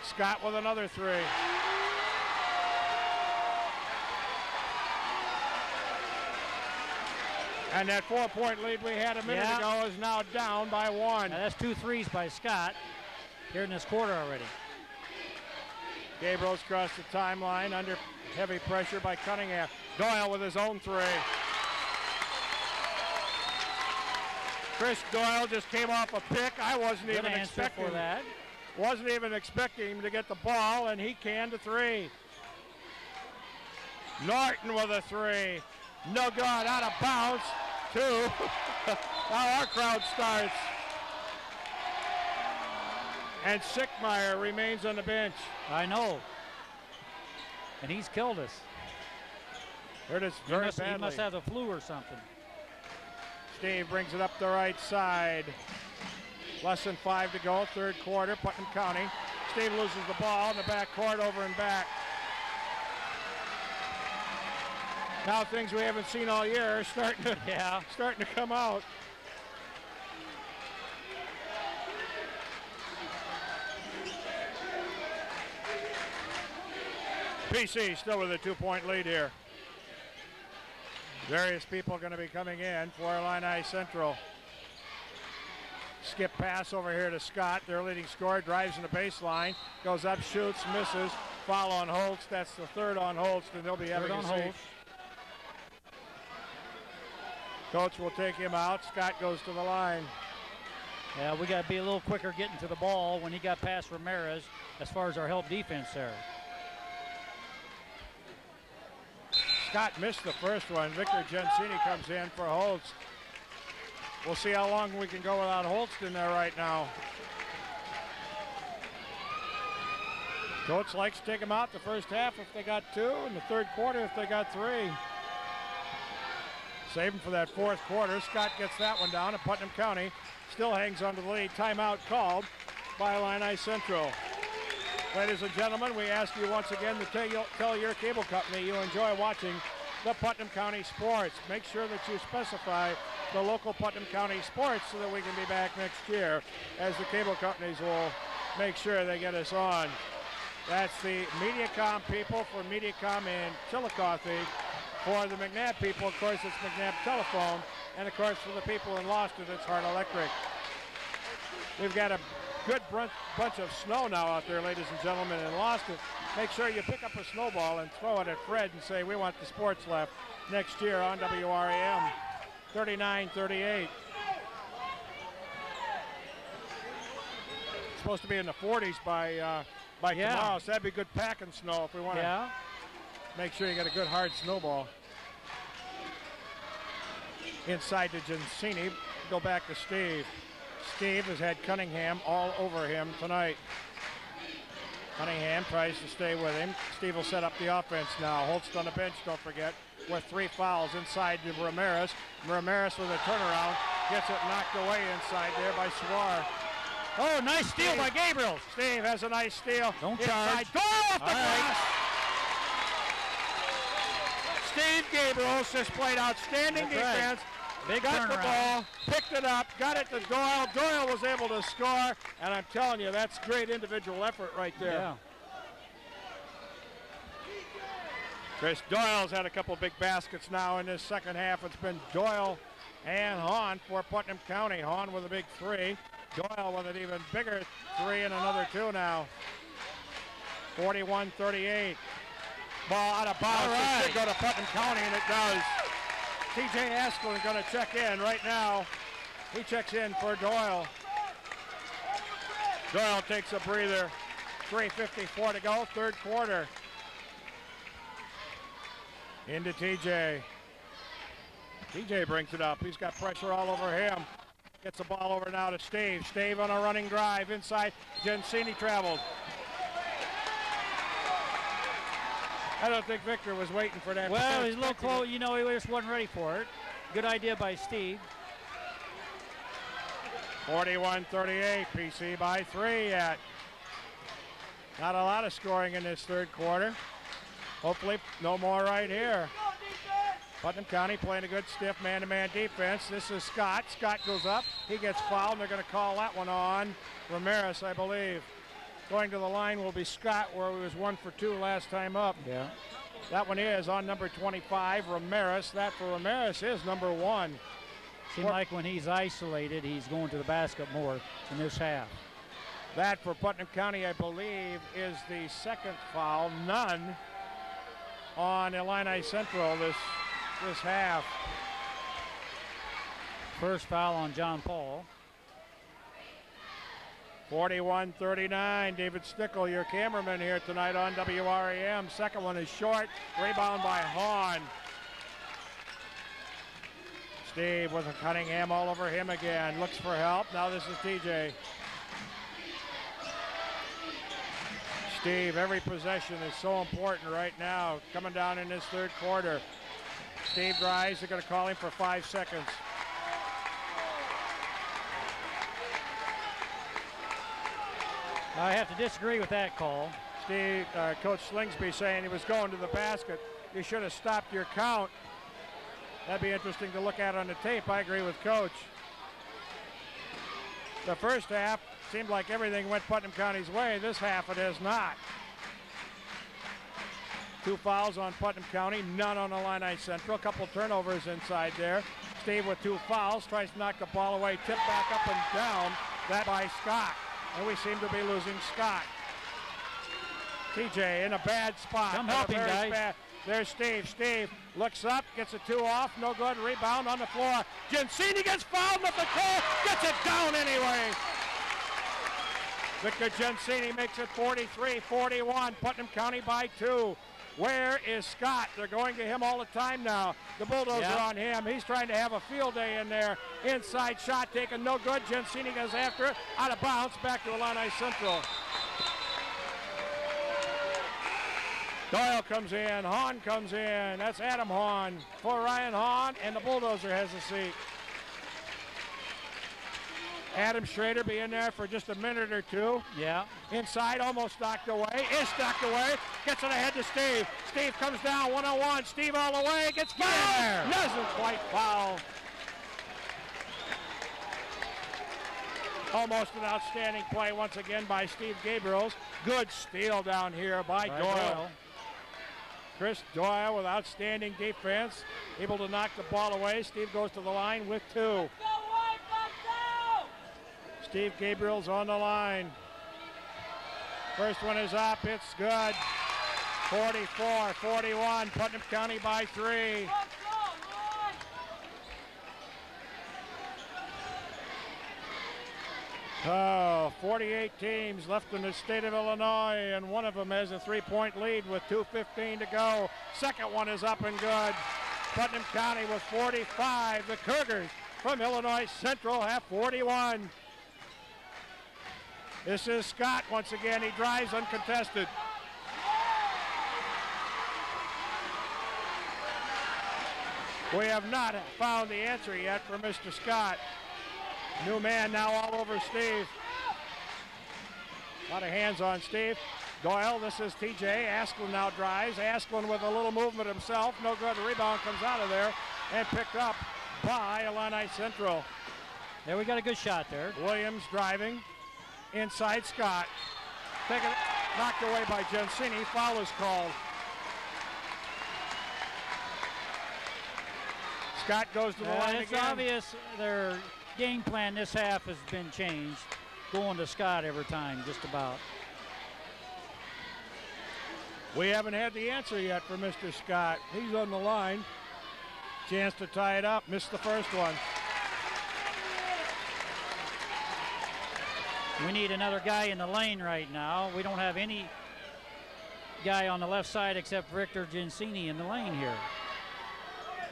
Scott with another 3. And that 4-point lead we had a minute ago is now down by 1. Now that's 2 threes by Scott here in this quarter already. Gabriel's crossed the timeline under heavy pressure by Cunningham. Doyle with his own 3. Chris Doyle just came off a pick. I wasn't Good even answer expecting for that. Wasn't even expecting him to get the ball, and he canned a 3. Norton with a 3. No good, out of bounds. 2. Now our crowd starts. And Sickmeyer remains on the bench. I know. And he's killed us. Hurt us He very must badly. have the flu or something. Steve brings it up the right side. Less than 5 to go, third quarter, Putnam County. Steve loses the ball in the back court, over and back. Now things we haven't seen all year are starting to come out. PC still with a 2-point lead here. Various people going to be coming in for Illini Central. Skip pass over here to Scott, their leading scorer, drives in the baseline, goes up, shoots, misses. Foul on Holtz. That's the 3rd on Holtz, and they'll be having a seat. Coach will take him out. Scott goes to the line. Yeah, we got to be a little quicker getting to the ball when he got past Ramirez as far as our help defense there. Scott missed the first one. Victor Gensini comes in for Holtz. We'll see how long we can go without Holtz in there right now. Coach likes to take him out the first half if they got 2, and the third quarter if they got 3. Save him for that fourth quarter. Scott gets that one down, and Putnam County still hangs on to the lead. Timeout called by Illini Central. Ladies and gentlemen, we ask you once again to tell your cable company you enjoy watching the Putnam County sports. Make sure that you specify the local Putnam County sports so that we can be back next year, as the cable companies will make sure they get us on. That's the Mediacom people for Mediacom in Chillicothe. For the McNabb people, of course, it's McNabb Telephone. And of course, for the people in Loston, it's Hart Electric. We've got a good bunch of snow now out there, ladies and gentlemen, in Loston. Make sure you pick up a snowball and throw it at Fred and say, we want the sports left next year on WRAM. 39-38. Supposed to be in the 40s by by tomorrow. So that'd be good packing snow if we want to make sure you get a good hard snowball. Inside to Gensini. Go back to Steve. Steve has had Cunningham all over him tonight. Cunningham tries to stay with him. Steve will set up the offense now. Holtz on the bench, don't forget, with 3 fouls inside to Ramirez. Ramirez with a turnaround. Gets it knocked away inside there by Swar. Oh, nice steal by Gabriel. Steve has a nice steal. Don't inside. charge. Go off the glass. Steve Gabriel just played outstanding defense. Big got the turnaround. ball, picked it up, got it to Doyle. Doyle was able to score, and I'm telling you, that's great individual effort right there. Yeah. Chris Doyle's had a couple big baskets now in this second half. It's been Doyle and Hahn for Putnam County. Hahn with a big 3. Doyle with an even bigger 3 and another 2 now. 41-38. Ball out of bounds. It should go to Putnam County, and it does. TJ Askelin going to check in right now. He checks in for Doyle. Doyle takes a breather. 3:54 to go, third quarter. Into TJ. TJ brings it up. He's got pressure all over him. Gets the ball over now to Steve. Steve on a running drive inside. Gensini travels. I don't think Victor was waiting for that. Well, he's a little close. You know, he just wasn't ready for it. Good idea by Steve. 41-38. PC by 3 yet. Not a lot of scoring in this third quarter. Hopefully no more right here. Putnam County playing a good stiff man-to-man defense. This is Scott. Scott goes up. He gets fouled, and they're going to call that one on Ramirez, I believe. Going to the line will be Scott, where he was 1 for 2 last time up. Yeah. That one is on number 25, Ramirez. That for Ramirez is number 1. Seems like when he's isolated, he's going to the basket more in this half. That for Putnam County, I believe, is the second foul. None on Illini Central this half. First foul on John Paul. 41-39. David Stickle, your cameraman here tonight on WRAM. Second one is short. Rebound by Hahn. Steve with a Cunningham all over him again. Looks for help. Now this is TJ. Steve, every possession is so important right now. Coming down in this third quarter. Steve drives. They're going to call him for 5 seconds. I have to disagree with that call. Steve, Coach Slingsby saying he was going to the basket. You should have stopped your count. That'd be interesting to look at on the tape. I agree with Coach. The first half seemed like everything went Putnam County's way. This half it has not. 2 fouls on Putnam County, none on Illini Central. A couple turnovers inside there. Steve with 2 fouls, tries to knock the ball away, tip back up and down. That by Scott. And we seem to be losing Scott. TJ in a bad spot. Come help him, guys. There's Steve. Steve looks up, gets a 2 off, no good. Rebound on the floor. Gensini gets fouled at the goal, gets it down anyway. Victor Gensini makes it 43-41. Putnam County by 2. Where is Scott? They're going to him all the time now. The Bulldozer on him. He's trying to have a field day in there. Inside shot taken, no good. Gensini goes after it. Out of bounds, back to Illini Central. Doyle comes in. Hahn comes in. That's Adam Hahn for Ryan Hahn, and the Bulldozer has a seat. Adam Schrader be in there for just a minute or 2. Yeah. Inside, almost knocked away. Is knocked away. Gets it ahead to Steve. Steve comes down 1-on-1. Steve all the way. Gets fouled. Doesn't quite foul. Almost an outstanding play once again by Steve Gabriels. Good steal down here by Doyle. Chris Doyle with outstanding defense. Able to knock the ball away. Steve goes to the line with 2. Steve Gabriel's on the line. First one is up, it's good. 44-41, Putnam County by 3. 48 teams left in the state of Illinois, and one of them has a 3-point lead with 2:15 to go. Second one is up and good. Putnam County with 45. The Cougars from Illinois Central have 41. This is Scott once again. He drives uncontested. We have not found the answer yet for Mr. Scott. New man now all over Steve. A lot of hands on Steve. Doyle, this is TJ. Asklin now drives. Asklin with a little movement himself. No good. The rebound comes out of there and picked up by Illini Central. There we got a good shot there. Williams driving. Inside Scott. Taken, knocked away by Gensini. Foul is called. Scott goes to the line it's again. Obvious their game plan this half has been changed. Going to Scott every time, just about. We haven't had the answer yet for Mr. Scott. He's on the line. Chance to tie it up. Missed the first one. We need another guy in the lane right now. We don't have any guy on the left side except Victor Gensini in the lane here.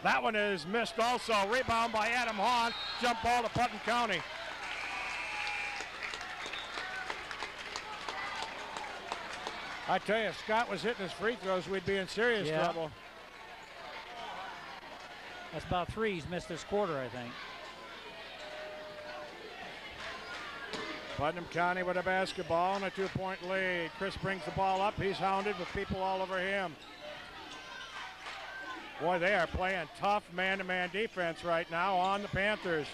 That one is missed also. Rebound by Adam Hahn. Jump ball to Putnam County. I tell you, if Scott was hitting his free throws, we'd be in serious trouble. That's about 3 he's missed this quarter, I think. Putnam County with a basketball and a 2-point lead. Chris brings the ball up. He's hounded with people all over him. Boy, they are playing tough man-to-man defense right now on the Panthers.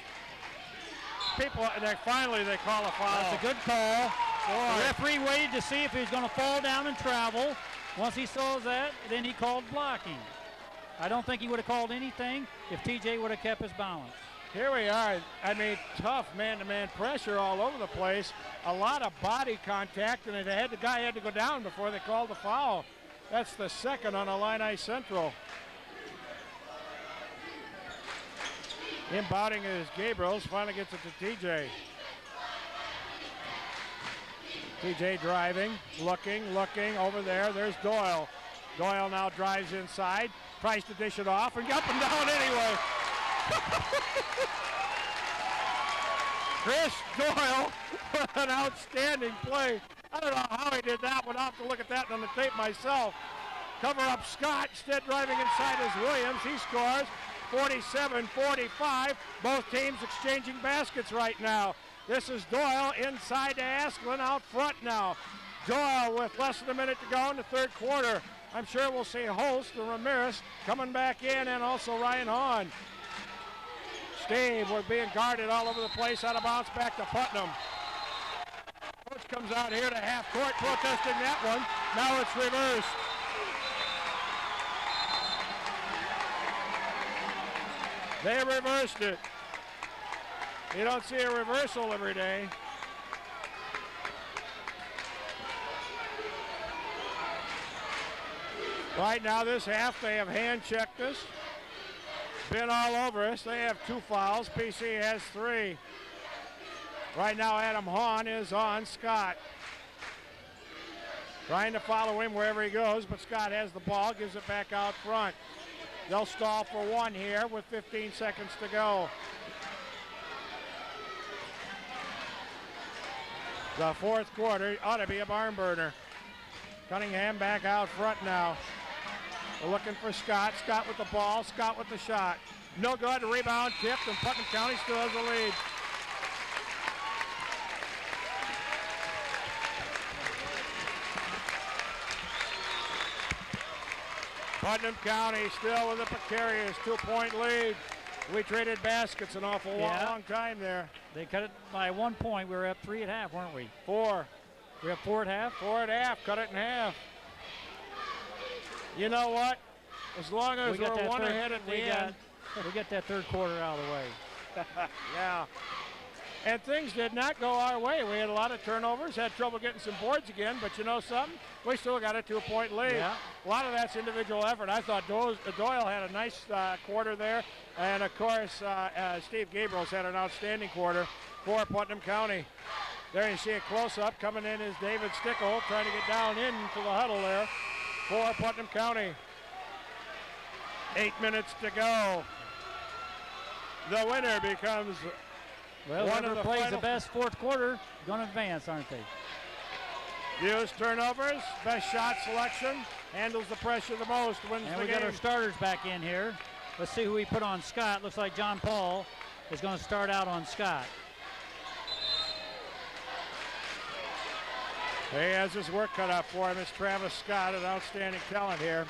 Finally they call a foul. That's a good call. Boy. The referee waited to see if he was going to fall down and travel. Once he saw that, then he called blocking. I don't think he would have called anything if TJ would have kept his balance. Here we are. I mean, tough man-to-man pressure all over the place. A lot of body contact, and the guy had to go down before they called the foul. That's the second on Illini Central. Inbounding is Gabriels. Finally gets it to TJ. TJ driving, looking over there. There's Doyle. Doyle now drives inside. Tries to dish it off and up and down anyway. Chris Doyle with an outstanding play. I don't know how he did that. I'll have to look at that on the tape myself. Cover up Scott. Instead driving inside is Williams. He scores 47-45. Both teams exchanging baskets right now. This is Doyle inside to Asklin out front now. Doyle with less than a minute to go in the third quarter. I'm sure we'll see Holst and Ramirez coming back in, and also Ryan Hahn. Steve, we're being guarded all over the place. Out of bounds back to Putnam. Coach comes out here to half court protesting that one. Now it's reversed. They reversed it. You don't see a reversal every day. Right now, this half, they have hand-checked us. Been all over us. They have 2 fouls. PC has 3. Right now, Adam Hahn is on Scott. Trying to follow him wherever he goes, but Scott has the ball, gives it back out front. They'll stall for 1 here with 15 seconds to go. The fourth quarter ought to be a barn burner. Cunningham back out front now. We're looking for Scott. Scott with the ball. Scott with the shot. No good. Rebound tipped, and Putnam County still has the lead. Putnam County still with a precarious 2-point lead. We traded baskets an awful long time there. They cut it by 1 point. We were up 3 at half, weren't we? 4. We were up 4 at half? 4 at half. Cut it in half. You know what? As long as we're 1 ahead at the end. We get that third quarter out of the way. Yeah. And things did not go our way. We had a lot of turnovers, had trouble getting some boards again, but you know something? We still got a 2-point lead. Yeah. A lot of that's individual effort. I thought Doyle had a nice quarter there, and of course Steve Gabriels had an outstanding quarter for Putnam County. There you see a close-up. Coming in is David Stickle trying to get down into the huddle there for Putnam County. 8 minutes to go. The winner becomes well, one whoever of the plays final. the best fourth quarter going to advance, aren't they? Fewest turnovers, best shot selection, handles the pressure the most, wins And the we game. got our starters back in here. Let's see who we put on Scott. Looks like John Paul is going to start out on Scott. He has his work cut out for him. It's Travis Scott, an outstanding talent here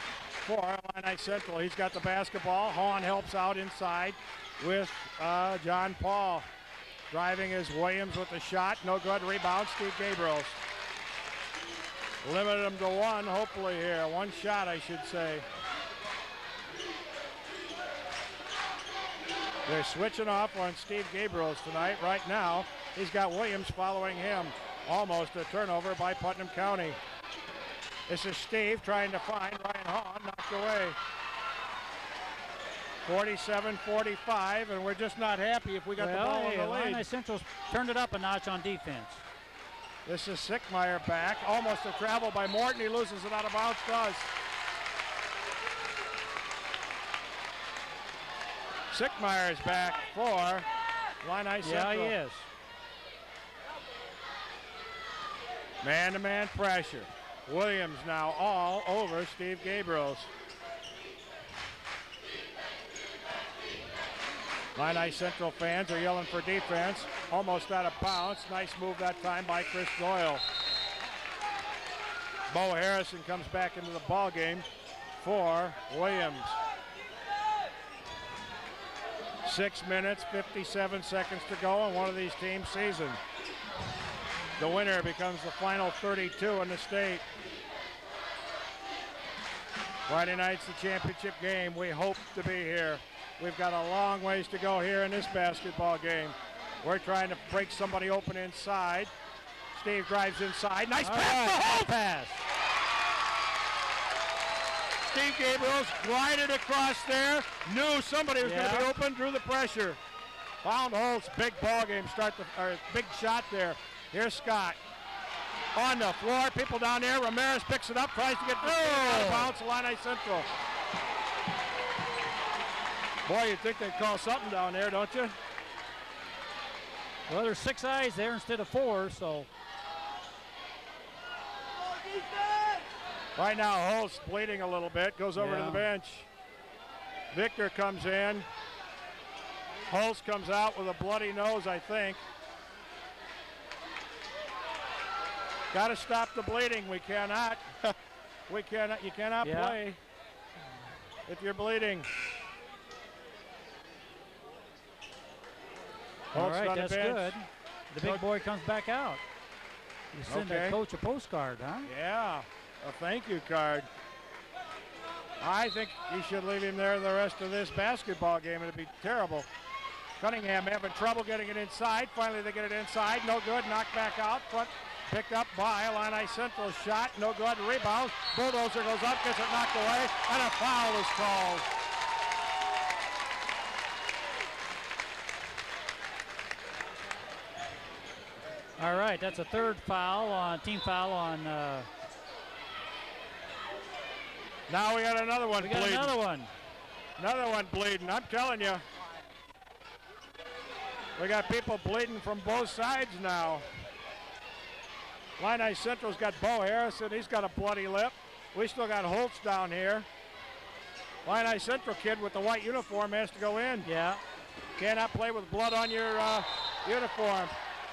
for Illini Central. He's got the basketball. Hahn helps out inside with John Paul. Driving is Williams with the shot. No good. Rebound, Steve Gabriels. Limited him to one, hopefully here. One shot, I should say. They're switching off on Steve Gabriels tonight. Right now, he's got Williams following him. Almost a turnover by Putnam County. This is Steve trying to find Ryan Hahn, knocked away. 47-45, and we're just not happy if we got the ball in the lead. Illini Central's turned it up a notch on defense. This is Sickmeyer back. Almost a travel by Morton. He loses it out of bounds to us. Sickmeyer is back for Illini Central. Yeah, he is. Man-to-man pressure. Williams now all over Steve Gabriels. Illini Central fans are yelling for defense. Almost out of bounds. Nice move that time by Chris Doyle. Bo Harrison comes back into the ball game for Williams. 6 minutes, 57 seconds to go in one of these teams' season. The winner becomes the final 32 in the state. Friday night's the championship game. We hope to be here. We've got a long ways to go here in this basketball game. We're trying to break somebody open inside. Steve drives inside. Nice pass. Right, pass. Steve Gabriels glided across there. Knew somebody was going to be open. Drew the pressure. Found Holtz. Big ball game. Big shot there. Here's Scott. On the floor. People down there. Ramirez picks it up. Tries to get the out of bounds. Illini Central. Boy, you'd think they'd call something down there, don't you? Well, there's 6 eyes there instead of 4, so. Right now, Holtz bleeding a little bit. Goes over to the bench. Victor comes in. Holtz comes out with a bloody nose, I think. Got to stop the bleeding. We cannot. You cannot play if you're bleeding. All right, that's good. The big boy comes back out. You send that coach a postcard, huh? Yeah, a thank you card. I think you should leave him there the rest of this basketball game. It'd be terrible. Cunningham having trouble getting it inside. Finally, they get it inside. No good. Knocked back out. Front picked up by Illini Central. Shot. No good. Rebound. Bulldozer goes up. Gets it knocked away. And a foul is called. All right, that's a third team foul on. Now we got another one bleeding. Another one bleeding. I'm telling you. We got people bleeding from both sides now. Illini Central's got Bo Harrison. He's got a bloody lip. We still got Holtz down here. Illini Central kid with the white uniform has to go in. Yeah. Cannot play with blood on your uniform.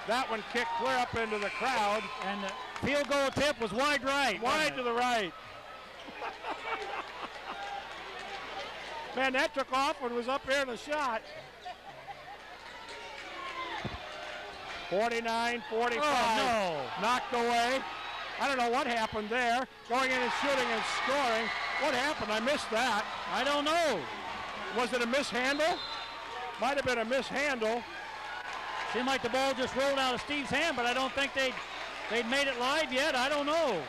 That one kicked clear up into the crowd. And the field goal tip was wide right. Wide to the right. Man, that took off when it was up here in the shot. 49-45. Oh, no. Knocked away. I don't know what happened there. Going in and shooting and scoring. What happened? I missed that. I don't know. Was it a mishandle? Might have been a mishandle. Seemed like the ball just rolled out of Steve's hand, but I don't think they'd made it live yet. I don't know.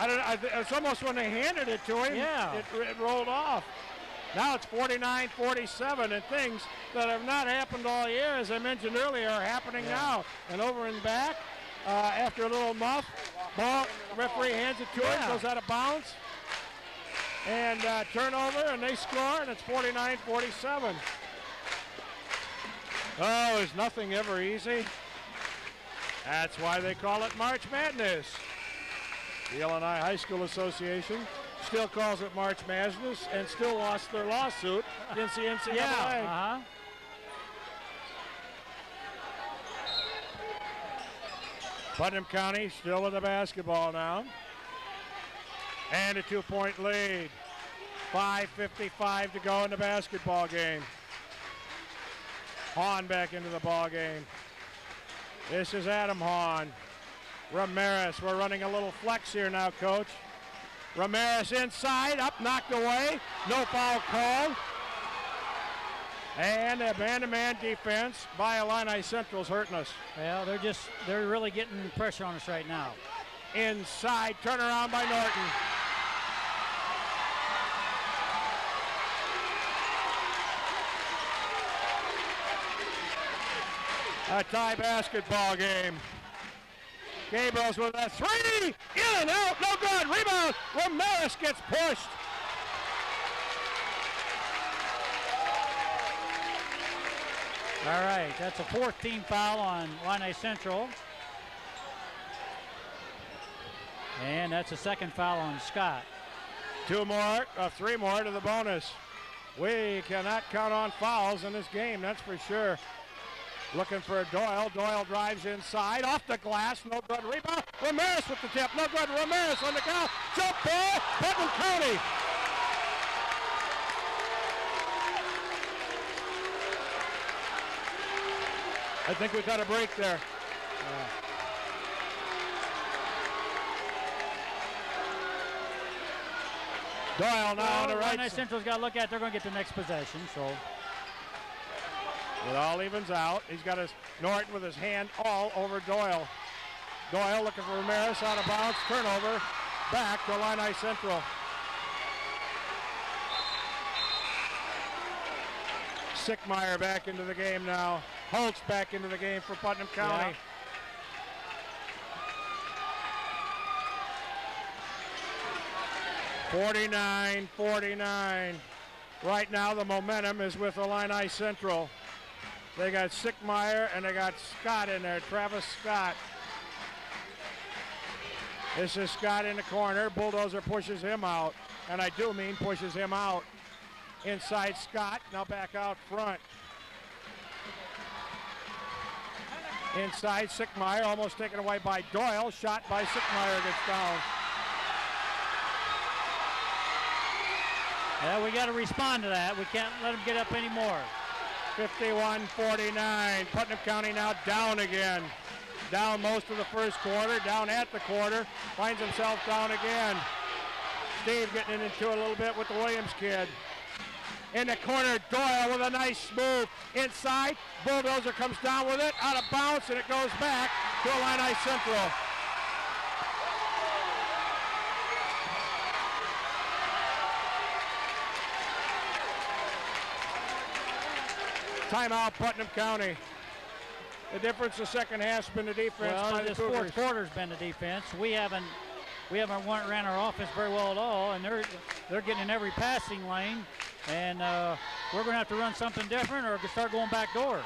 It's almost when they handed it to him. Yeah. It rolled off. Now it's 49-47, and things that have not happened all year, as I mentioned earlier, are happening now. And over and back, after a little muff, ball, referee hands it to him, goes out of bounds. And turnover, and they score, and it's 49-47. Oh, is nothing ever easy? That's why they call it March Madness. The Illini High School Association still calls it March Madness and still lost their lawsuit against the NCAA. Putnam County still with the basketball now. And a 2-point lead. 5:55 to go in the basketball game. Hahn back into the ball game. This is Adam Hahn. Ramirez, we're running a little flex here now, Coach. Ramirez inside, up, knocked away. No foul called. And a man-to-man defense by Illini Central's hurting us. Well, they're really getting pressure on us right now. Inside, turnaround by Norton. A tie basketball game. Gabriel's with a three, in and out, no good, rebound, Ramirez gets pushed. All right, that's a 4th team foul on Illini Central. And that's a 2nd foul on Scott. 3 more to the bonus. We cannot count on fouls in this game, that's for sure. Looking for Doyle. Doyle drives inside, off the glass, no good. Rebound. Ramirez with the tip, no good. Ramirez on the count. Jump ball, Putnam County. I think we got a break there. Doyle now on the right. Illini Central's got to look at. They're going to get the next possession. So. It all evens out. He's got his Norton with his hand all over Doyle. Doyle looking for Ramirez, out of bounds, turnover, back to Illini Central. Sickmeyer back into the game now. Holtz back into the game for Putnam County. Yeah. 49-49. Right now the momentum is with Illini Central. They got Sickmeyer and they got Scott in there, Travis Scott. This is Scott in the corner. Bulldozer pushes him out, and I do mean pushes him out. Inside Scott, now back out front. Inside Sickmeyer, almost taken away by Doyle. Shot by Sickmeyer gets down. Yeah, we got to respond to that. We can't let them get up anymore. 51-49. Putnam County now down again. Down most of the first quarter, down at the quarter. Finds himself down again. Steve getting into a little bit with the Williams kid. In the corner, Doyle with a nice move. Inside, Bulldozer comes down with it, out of bounds, and it goes back to Illini Central. Timeout, Putnam County. The difference the second half's been the defense. Well, by the this Cougars. fourth quarter's been the defense. We haven't ran our offense very well at all, and they're getting in every passing lane, and we're going to have to run something different or start going back door.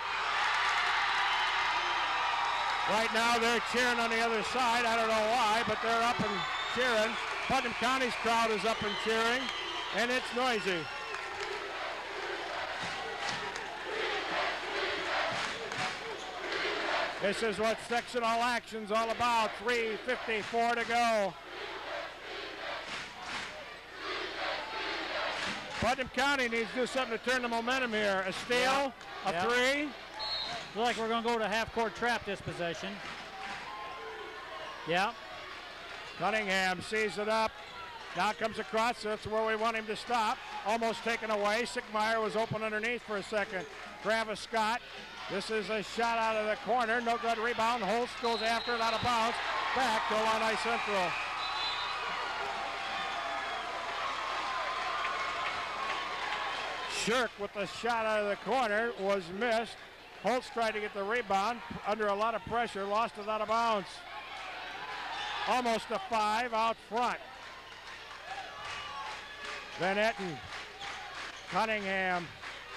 Right now they're cheering on the other side. I don't know why, but they're up and cheering. Putnam County's crowd is up and cheering, and it's noisy. This is what sectional action's all about. 3:54 to go. Putnam County needs to do something to turn the momentum here. A steal, a three. Looks like we're going to go to half-court trap this possession. Yeah. Cunningham sees it up. Now comes across. That's where we want him to stop. Almost taken away. Sickmeyer was open underneath for a second. Travis Scott. This is a shot out of the corner. No good rebound. Holtz goes after it out of bounds. Back to Illini Central. Shirk with the shot out of the corner was missed. Holtz tried to get the rebound under a lot of pressure, lost it out of bounds. Almost a 5 out front. Van Etten, Cunningham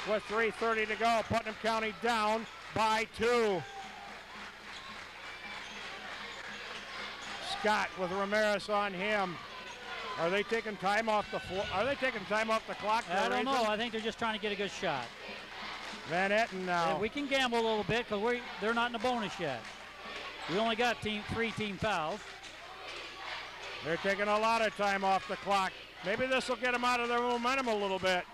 with 3:30 to go. Putnam County down by 2. Scott with Ramirez on him. Are they taking time off the floor? Are they taking time off the clock? I don't know. I think they're just trying to get a good shot. Van Etten now. Yeah, we can gamble a little bit because they're not in the bonus yet. We only got 3 team fouls. They're taking a lot of time off the clock. Maybe this will get them out of their momentum a little bit.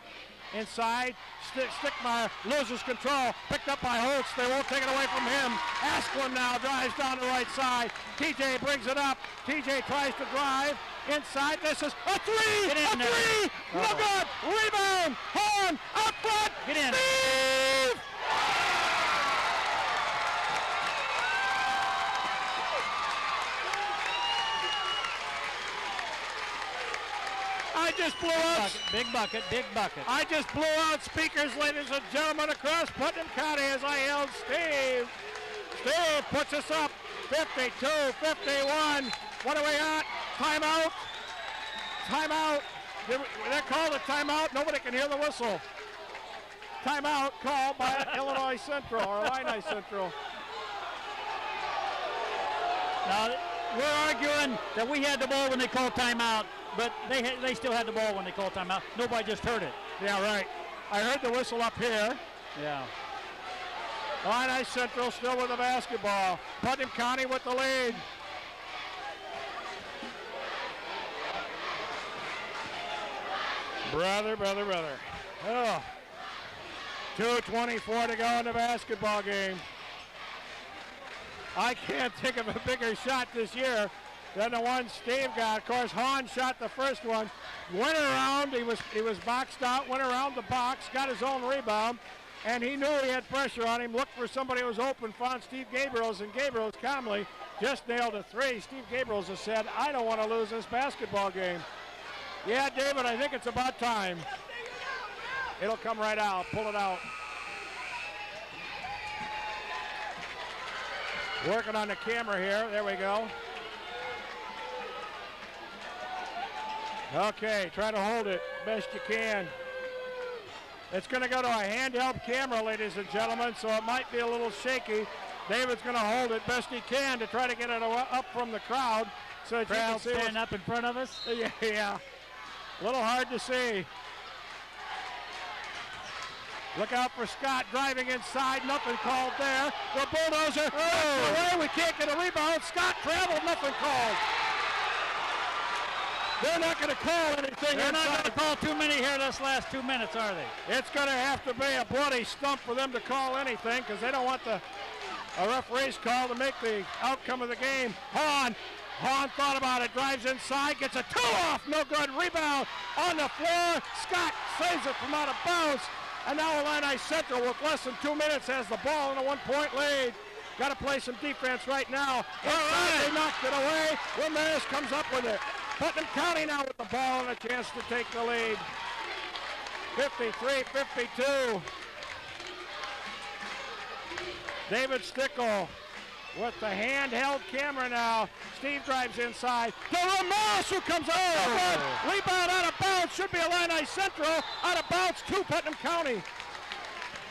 Inside, Stickmeyer loses control. Picked up by Holtz. They won't take it away from him. Asplin now drives down the right side. TJ brings it up. TJ tries to drive. Inside, this is a 3! A 3! No good! Rebound! Horn! Up front! Get in! Steve! I just blew out. Big bucket, big bucket. I just blew out speakers, ladies and gentlemen, across Putnam County as I yelled, Steve. Steve puts us up 52-51. What do we got? Timeout. Timeout. They called a timeout. Nobody can hear the whistle. Timeout called by Illinois Central or Illini Central. Now, we're arguing that we had the ball when they called timeout, but they still had the ball when they called timeout. Nobody just heard it. Yeah, right. I heard the whistle up here. Yeah. Illini Central still with the basketball. Putnam County with the lead. Brother. Oh. 2:24 to go in the basketball game. I can't think of a bigger shot this year than the one Steve got. Of course, Hahn shot the first one. Went around, he was boxed out, went around the box, got his own rebound, and he knew he had pressure on him, looked for somebody who was open, found Steve Gabriels, and Gabriels calmly just nailed a 3. Steve Gabriels has said, I don't want to lose this basketball game. Yeah, David, I think it's about time. It'll come right out. Pull it out. Working on the camera here. There we go. Okay, try to hold it best you can. It's going to go to a handheld camera, ladies and gentlemen, so it might be a little shaky. David's going to hold it best he can to try to get it up from the crowd. So that Crowd you can see standing up in front of us. Yeah. A little hard to see. Look out for Scott driving inside. Nothing called there. The bulldozer away. We can't get a rebound. Scott traveled. Nothing called. They're not going to call anything. They're not going to call too many here this last 2 minutes, are they? It's going to have to be a bloody stump for them to call anything because they don't want a referee's call to make the outcome of the game. Hahn thought about it, drives inside, gets a 2 off, no good, rebound on the floor. Scott saves it from out of bounds, and now Illini Central with less than 2 minutes has the ball in a 1-point lead. Got to play some defense right now. Inside, they knocked it away. Ramirez comes up with it. Putnam County now with the ball and a chance to take the lead. 53-52. David Stickle with the handheld camera now. Steve drives inside to Ramirez, who comes over. Rebound out of bounds. Should be Illini Central. Out of bounds to Putnam County.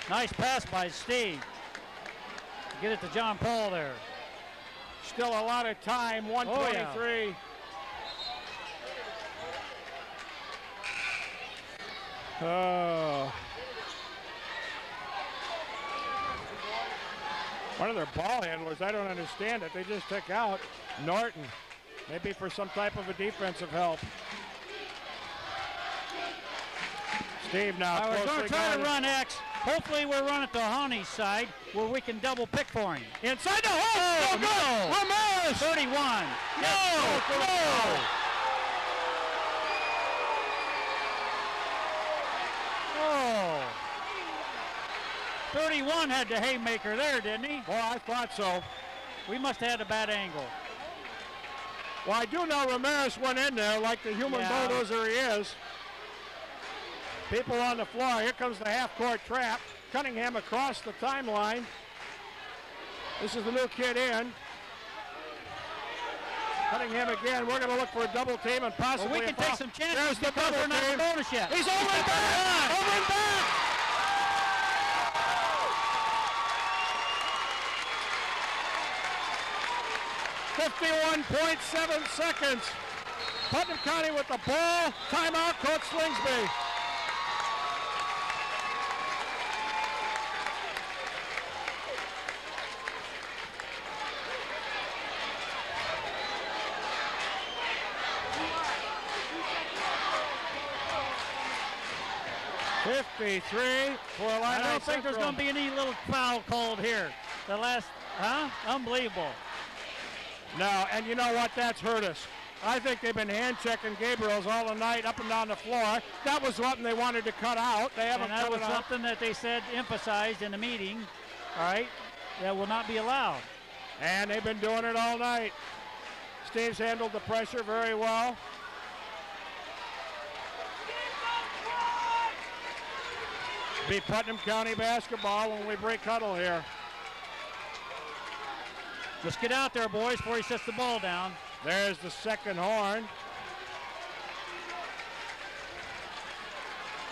Nice pass by Steve. Get it to John Paul there. Still a lot of time. 1:23. One of their ball handlers, I don't understand it. They just took out Norton. Maybe for some type of a defensive help. Steve now. We're going to try to run X. Hopefully we'll run it to Honey's side where we can double pick for him. Inside the hole. No. Ramirez. 31. No. 31 had the haymaker there, didn't he? Well, I thought so. We must have had a bad angle. Well, I do know Ramirez went in there like the human bulldozer he is. People on the floor. Here comes the half-court trap. Cunningham across the timeline. This is the new kid in. Cunningham again. We're going to look for a double team and possibly we can a foul. take some chances. There's the double we're not team. in bonus yet. He's over and back. Over and back. 51.7 seconds. Putnam County with the ball. Timeout, Coach Slingsby. For Illini I don't think there's Central. going to be any little foul called here. The last, unbelievable. No, and you know what? That's hurt us. I think they've been hand-checking Gabriels all the night up and down the floor. That was something they wanted to cut out. They haven't And that cut was it out. something that they said, emphasized in the meeting, all right, that will not be allowed. And they've been doing it all night. Steve's handled the pressure very well. Be Putnam County basketball when we break huddle here. Let's get out there, boys, before he sets the ball down. There's the second horn.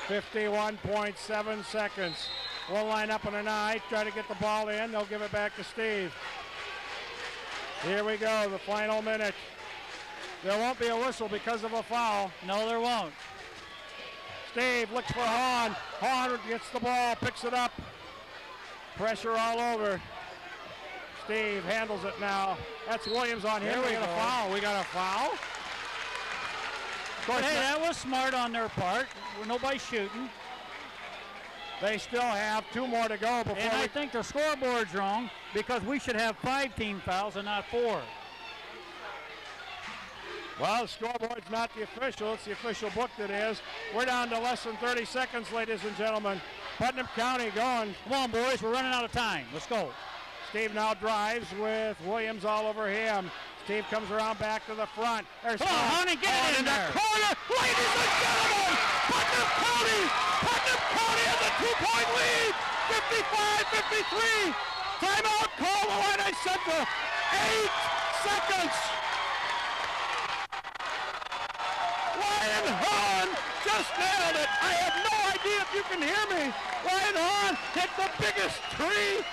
51.7 seconds. We'll line up in an eye, try to get the ball in. They'll give it back to Steve. Here we go, the final minute. There won't be a whistle because of a foul. No, there won't. Steve looks for Hahn. Hahn gets the ball, picks it up. Pressure all over. Steve handles it now. That's Williams on him. We got a foul. We got a foul. Of course, Hey, that was smart on their part. Nobody's shooting. they still have 2 more to go before And I think the scoreboard's wrong because we should have 5 team fouls and not 4. Well, the scoreboard's not the official. It's the official book that is. We're down to less than 30 seconds, ladies and gentlemen. Putnam County going. Come on, boys. We're running out of time. Let's go. Steve now drives with Williams all over him. Steve comes around back to the front. There's Come on, honey, get it in there. Corner, ladies and gentlemen, Putnam County has a 2-point lead, 55-53. Timeout call, Illini Central, 8 seconds. Ryan Hahn just nailed it. I have no idea if you can hear me. Ryan Hahn hit the biggest tree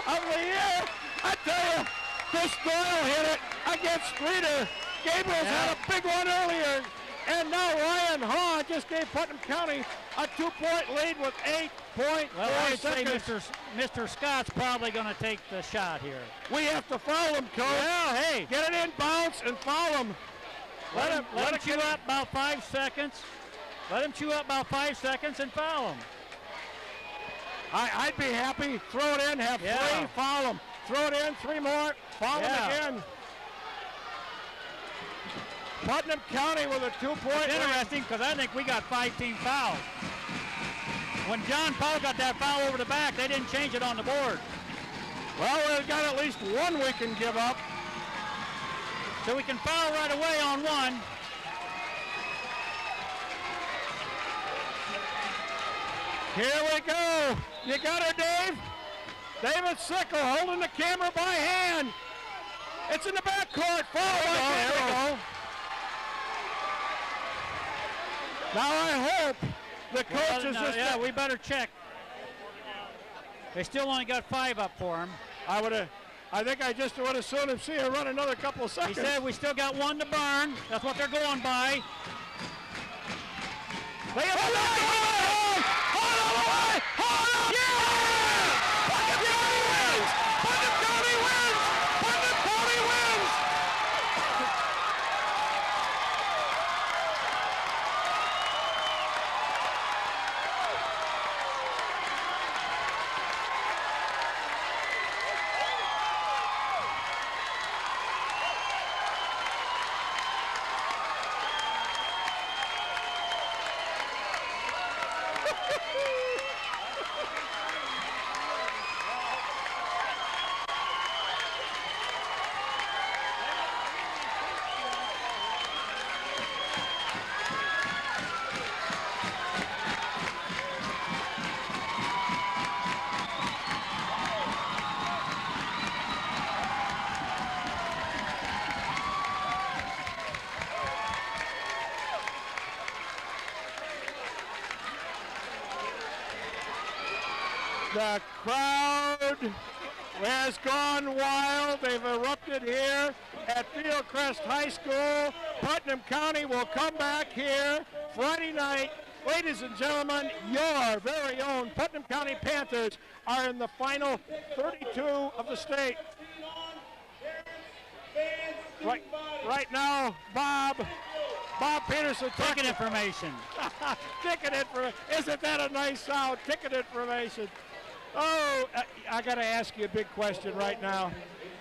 of the year. I tell you, Chris Doyle hit it against Streeter. Gabriel's had a big one earlier. And now Ryan Hahn just gave Putnam County a 2-point lead with 8.4 Well, I'd say seconds. Mr. Scott's probably going to take the shot here. We have to foul him, Coach. Well, hey. Get it in, bounce, and foul him. Let him chew up about 5 seconds. Let him chew up about 5 seconds and foul him. I'd be happy. Throw it in, have 3, foul him. Throw it in, 3 more, foul him again. Putnam County with a 2-point It's interesting because I think we got 5 team fouls. When John Paul got that foul over the back, they didn't change it on the board. Well, we've got at least 1 we can give up. So we can foul right away on 1. Here we go. You got her, Dave? David Sickle holding the camera by hand. It's in the backcourt. Foul. There we go. Now I hope the coach is just... Yeah, we better check. They still only got 5 up for him. I think I just would as soon as see her run another couple of He seconds. said we still got 1 to burn. That's what they're going by. They have all the way! Yeah! Putnam County wins! Putnam County wins! Putnam County wins! The crowd has gone wild. They've erupted here at Fieldcrest High School. Putnam County will come back here Friday night. Ladies and gentlemen, your very own Putnam County Panthers are in the final 32 of the state. Right now, Bob Peterson. Ticket information. Ticket information. Isn't that a nice sound? Ticket information. Oh, I got to ask you a big question right now.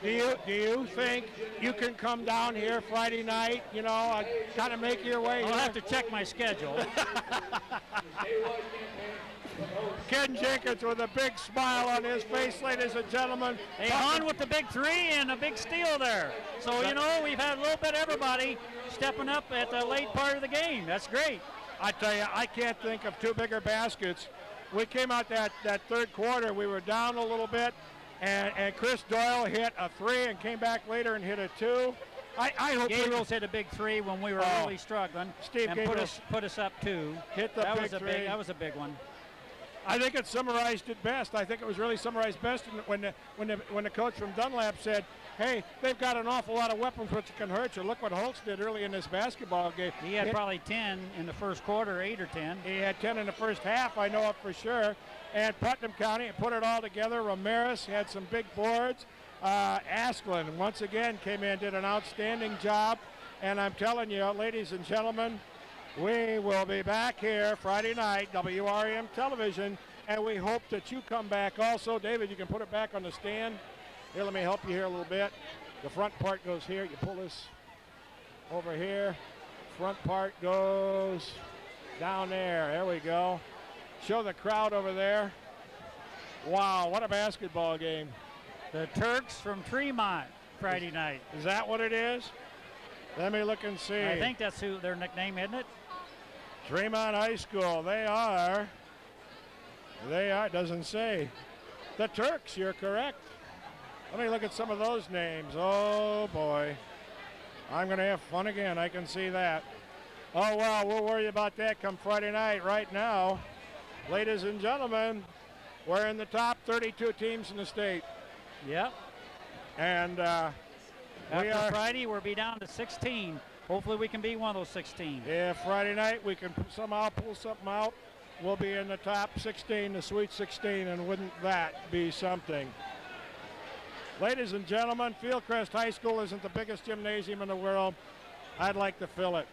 Do you think you can come down here Friday night, kind of make your way? I'll have to check my schedule. Ken Jenkins with a big smile on his face, ladies and gentlemen. Hey, on with the big three and a big steal there. So, we've had a little bit of everybody stepping up at the late part of the game. That's great. I tell you, I can't think of two bigger baskets. We came out that third quarter, we were down a little bit, and Chris Doyle hit a three and came back later and hit a two. I hope Gabriel's hit a big three when we were really struggling. Steve and put us up two. Hit the big three. That was a big one. I think it summarized it best. I think it was really summarized best when the coach from Dunlap said, hey, they've got an awful lot of weapons which can hurt you. Look what Holtz did early in this basketball game. He had probably 10 in the first quarter, 8 or 10. He had 10 in the first half, I know it for sure. And Putnam County put it all together. Ramirez had some big boards. Asklin once again came in, did an outstanding job. And I'm telling you, ladies and gentlemen, we will be back here Friday night, WREM television, and we hope that you come back also. David, you can put it back on the stand. Here, let me help you here a little bit. The front part goes here. You pull this over here. Front part goes down there. There we go. Show the crowd over there. Wow, what a basketball game. The Turks from Tremont Friday night. Is that what it is? Let me look and see. I think that's their nickname, isn't it? Tremont High School. They are, it doesn't say. The Turks, you're correct. Let me look at some of those names. Oh, boy. I'm going to have fun again. I can see that. Oh, well, we'll worry about that come Friday night. Right now, ladies and gentlemen, we're in the top 32 teams in the state. Yep. And after Friday, we'll be down to 16. Hopefully we can be one of those 16. If Friday night we can somehow pull something out, we'll be in the top 16, the Sweet 16, and wouldn't that be something? Ladies and gentlemen, Fieldcrest High School isn't the biggest gymnasium in the world. I'd like to fill it.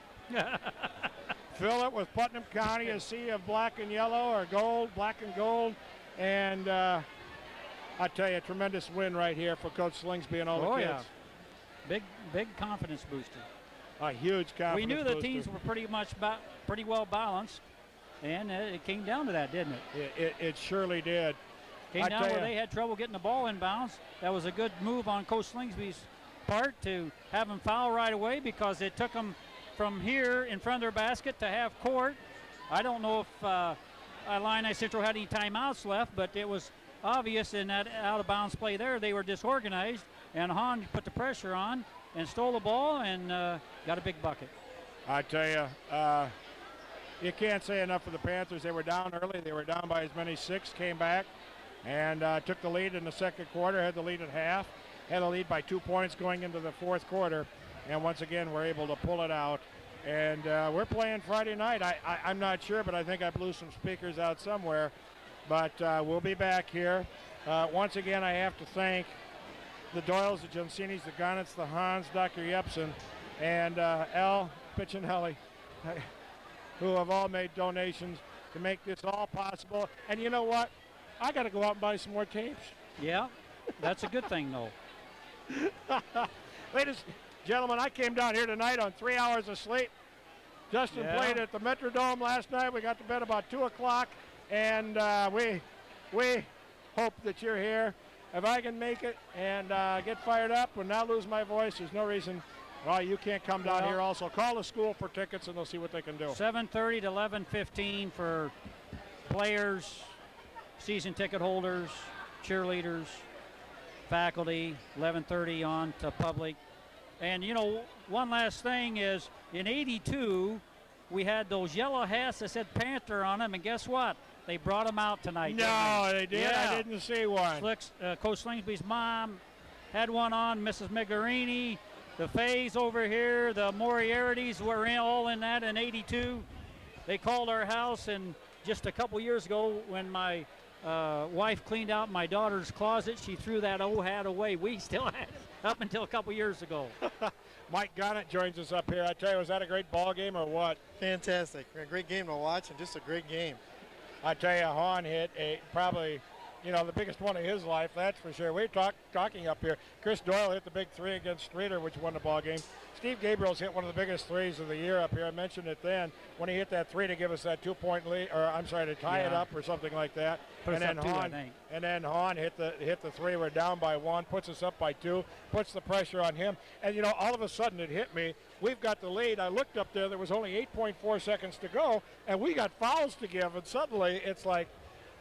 Fill it with Putnam County, a sea of black and yellow, or gold, black and gold. And I tell you, a tremendous win right here for Coach Slingsby and all the kids. Yeah. Big confidence booster. A huge confidence We knew the booster. teams were pretty well balanced, and it came down to that, didn't it? It surely did. Came down where they had trouble getting the ball in bounds. That was a good move on Coach Slingsby's part to have them foul right away, because it took them from here in front of their basket to half court. I don't know if Illini Central had any timeouts left, but it was obvious in that out-of-bounds play there they were disorganized, and Hahn put the pressure on and stole the ball and got a big bucket. I tell you, you can't say enough for the Panthers. They were down early. They were down by as many 6, came back and took the lead in the second quarter, had the lead at half, had a lead by 2 points going into the fourth quarter, and once again we're able to pull it out. And we're playing Friday night. I'm not sure, but I think I blew some speakers out somewhere. But we'll be back here. Once again, I have to thank the Doyles, the Joncinis, the Gonnets, the Hans, Dr. Yepsen, and Al Piccinelli, who have all made donations to make this all possible. And you know what? I got to go out and buy some more tapes. Yeah, that's a good thing, though. Ladies and gentlemen, I came down here tonight on 3 hours of sleep. Justin played at the Metrodome last night. We got to bed about 2 o'clock, and we hope that you're here. If I can make it and get fired up and not lose my voice, there's no reason why you can't come down here also. Call the school for tickets, and they'll see what they can do. 7:30 to 11:15 for players, season ticket holders, cheerleaders, faculty, 11:30 on to public. And, you know, one last thing is, in '82, we had those yellow hats that said Panther on them, and guess what? They brought them out tonight. No, they did. Yeah. I didn't see one. Coach Slingsby's mom had one on. Mrs. Migliorini, the Fays over here, the Moriartys were all in that in '82. They called our house, and just a couple years ago, when my wife cleaned out my daughter's closet, she threw that old hat away. We still had it up until a couple years ago. Mike Gonnett joins us up here. I tell you, was that a great ball game or what? Fantastic. A great game to watch and just a great game. I tell you, Hahn hit probably, the biggest one of his life, that's for sure. We're talking up here. Chris Doyle hit the big three against Streeter, which won the ball game. Steve Gabriel's hit one of the biggest threes of the year up here. I mentioned it then when he hit that three to give us that 2-point lead, to tie it up or something like that. And then Hahn hit the three. We're down by one, puts us up by two, puts the pressure on him. And all of a sudden it hit me. We've got the lead. I looked up there was only 8.4 seconds to go, and we got fouls to give. And suddenly it's like,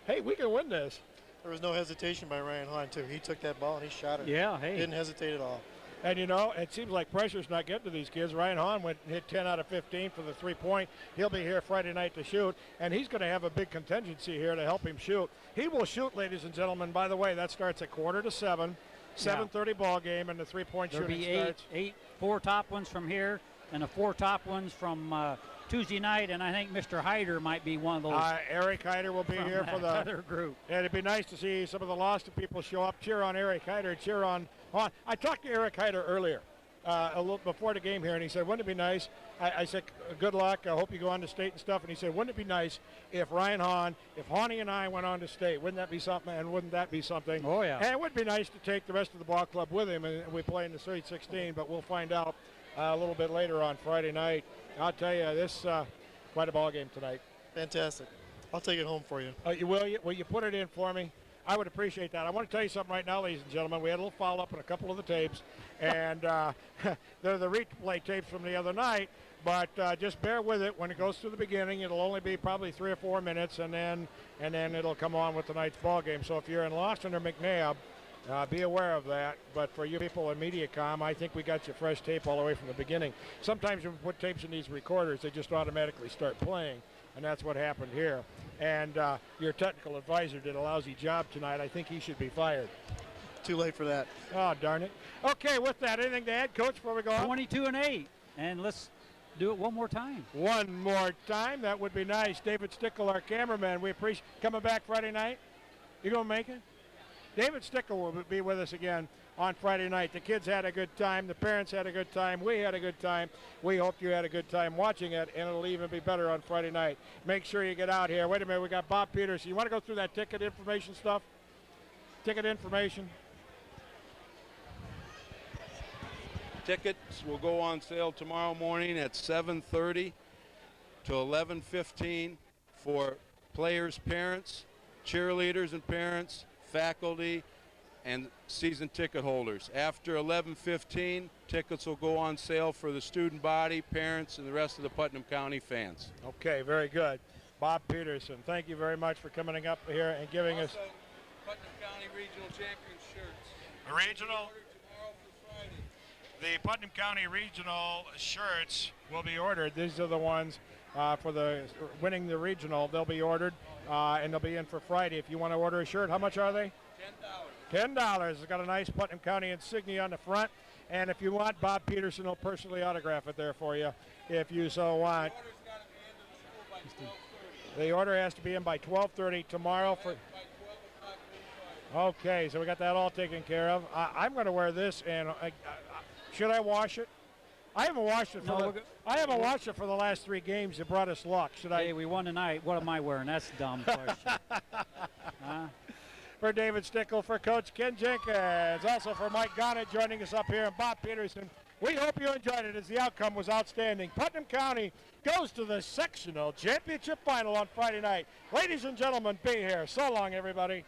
hey, we can win this. There was no hesitation by Ryan Hahn, too. He took that ball and he shot it. Yeah, hey. Didn't hesitate at all. And, it seems like pressure's not getting to these kids. Ryan Hahn hit 10 out of 15 for the three-point. He'll be here Friday night to shoot, and he's going to have a big contingency here to help him shoot. He will shoot, ladies and gentlemen. By the way, that starts at 6:45, 7:30 ball game, and the three-point shooting starts. There'll be four top ones from here and the four top ones from Tuesday night, and I think Mr. Hyder might be one of those. Eric Hyder will be here for the other group. And it'd be nice to see some of the lost people show up, cheer on Eric Hyder, cheer on Hahn. I talked to Eric Hyder earlier, a little before the game here, and he said, wouldn't it be nice? I said, good luck. I hope you go on to state and stuff. And he said, wouldn't it be nice if Ryan Hahn, if Hahn and I went on to state? Wouldn't that be something? And wouldn't that be something? Oh, yeah. And it would be nice to take the rest of the ball club with him, and we play in the Sweet 16, but we'll find out a little bit later on Friday night. I'll tell you, this quite a ball game tonight. Fantastic. I'll take it home for you. Will you put it in for me? I would appreciate that. I want to tell you something right now, ladies and gentlemen. We had a little follow-up on a couple of the tapes, and they're the replay tapes from the other night, but just bear with it. When it goes through the beginning, it'll only be probably 3 or 4 minutes, and then it'll come on with tonight's ball game. So if you're in Lawson or McNabb, be aware of that. But for you people in MediaCom, I think we got you fresh tape all the way from the beginning. Sometimes when we put tapes in these recorders, they just automatically start playing, and that's what happened here. And your technical advisor did a lousy job tonight. I think he should be fired. Too late for that. Oh, darn it. Okay, with that, anything to add, Coach, before we go on? 22-8, and let's do it one more time. One more time. That would be nice. David Stickle, our cameraman, we appreciate coming back Friday night. You going to make it? David Stickle will be with us again on Friday night. The kids had a good time. The parents had a good time. We had a good time. We hope you had a good time watching it, and it'll even be better on Friday night. Make sure you get out here. Wait a minute. We got Bob Peterson. You want to go through that ticket information stuff? Ticket information. Tickets will go on sale tomorrow morning at 7:30 to 11:15 for players' parents, cheerleaders and parents, faculty, and season ticket holders. After 11:15, tickets will go on sale for the student body, parents, and the rest of the Putnam County fans. Okay, very good. Bob Peterson, thank you very much for coming up here and giving us Putnam County Regional Champion shirts. Regional. Order tomorrow for Friday. The Putnam County Regional shirts will be ordered. These are the ones for the winning the regional. They'll be ordered, and they'll be in for Friday. If you want to order a shirt, how much are they? $10. It's got a nice Putnam County insignia on the front. And if you want, Bob Peterson will personally autograph it there for you if you so want. The order has to be in by 12:30 tomorrow. Okay, so we got that all taken care of. I'm going to wear this, and should I wash it? I haven't washed it for the last 3 games. It brought us luck. Should I? Hey, we won tonight. What am I wearing? That's a dumb question. For David Stickle, for Coach Ken Jenkins, also for Mike Gonnett joining us up here, and Bob Peterson. We hope you enjoyed it, as the outcome was outstanding. Putnam County goes to the sectional championship final on Friday night. Ladies and gentlemen, be here. So long, everybody.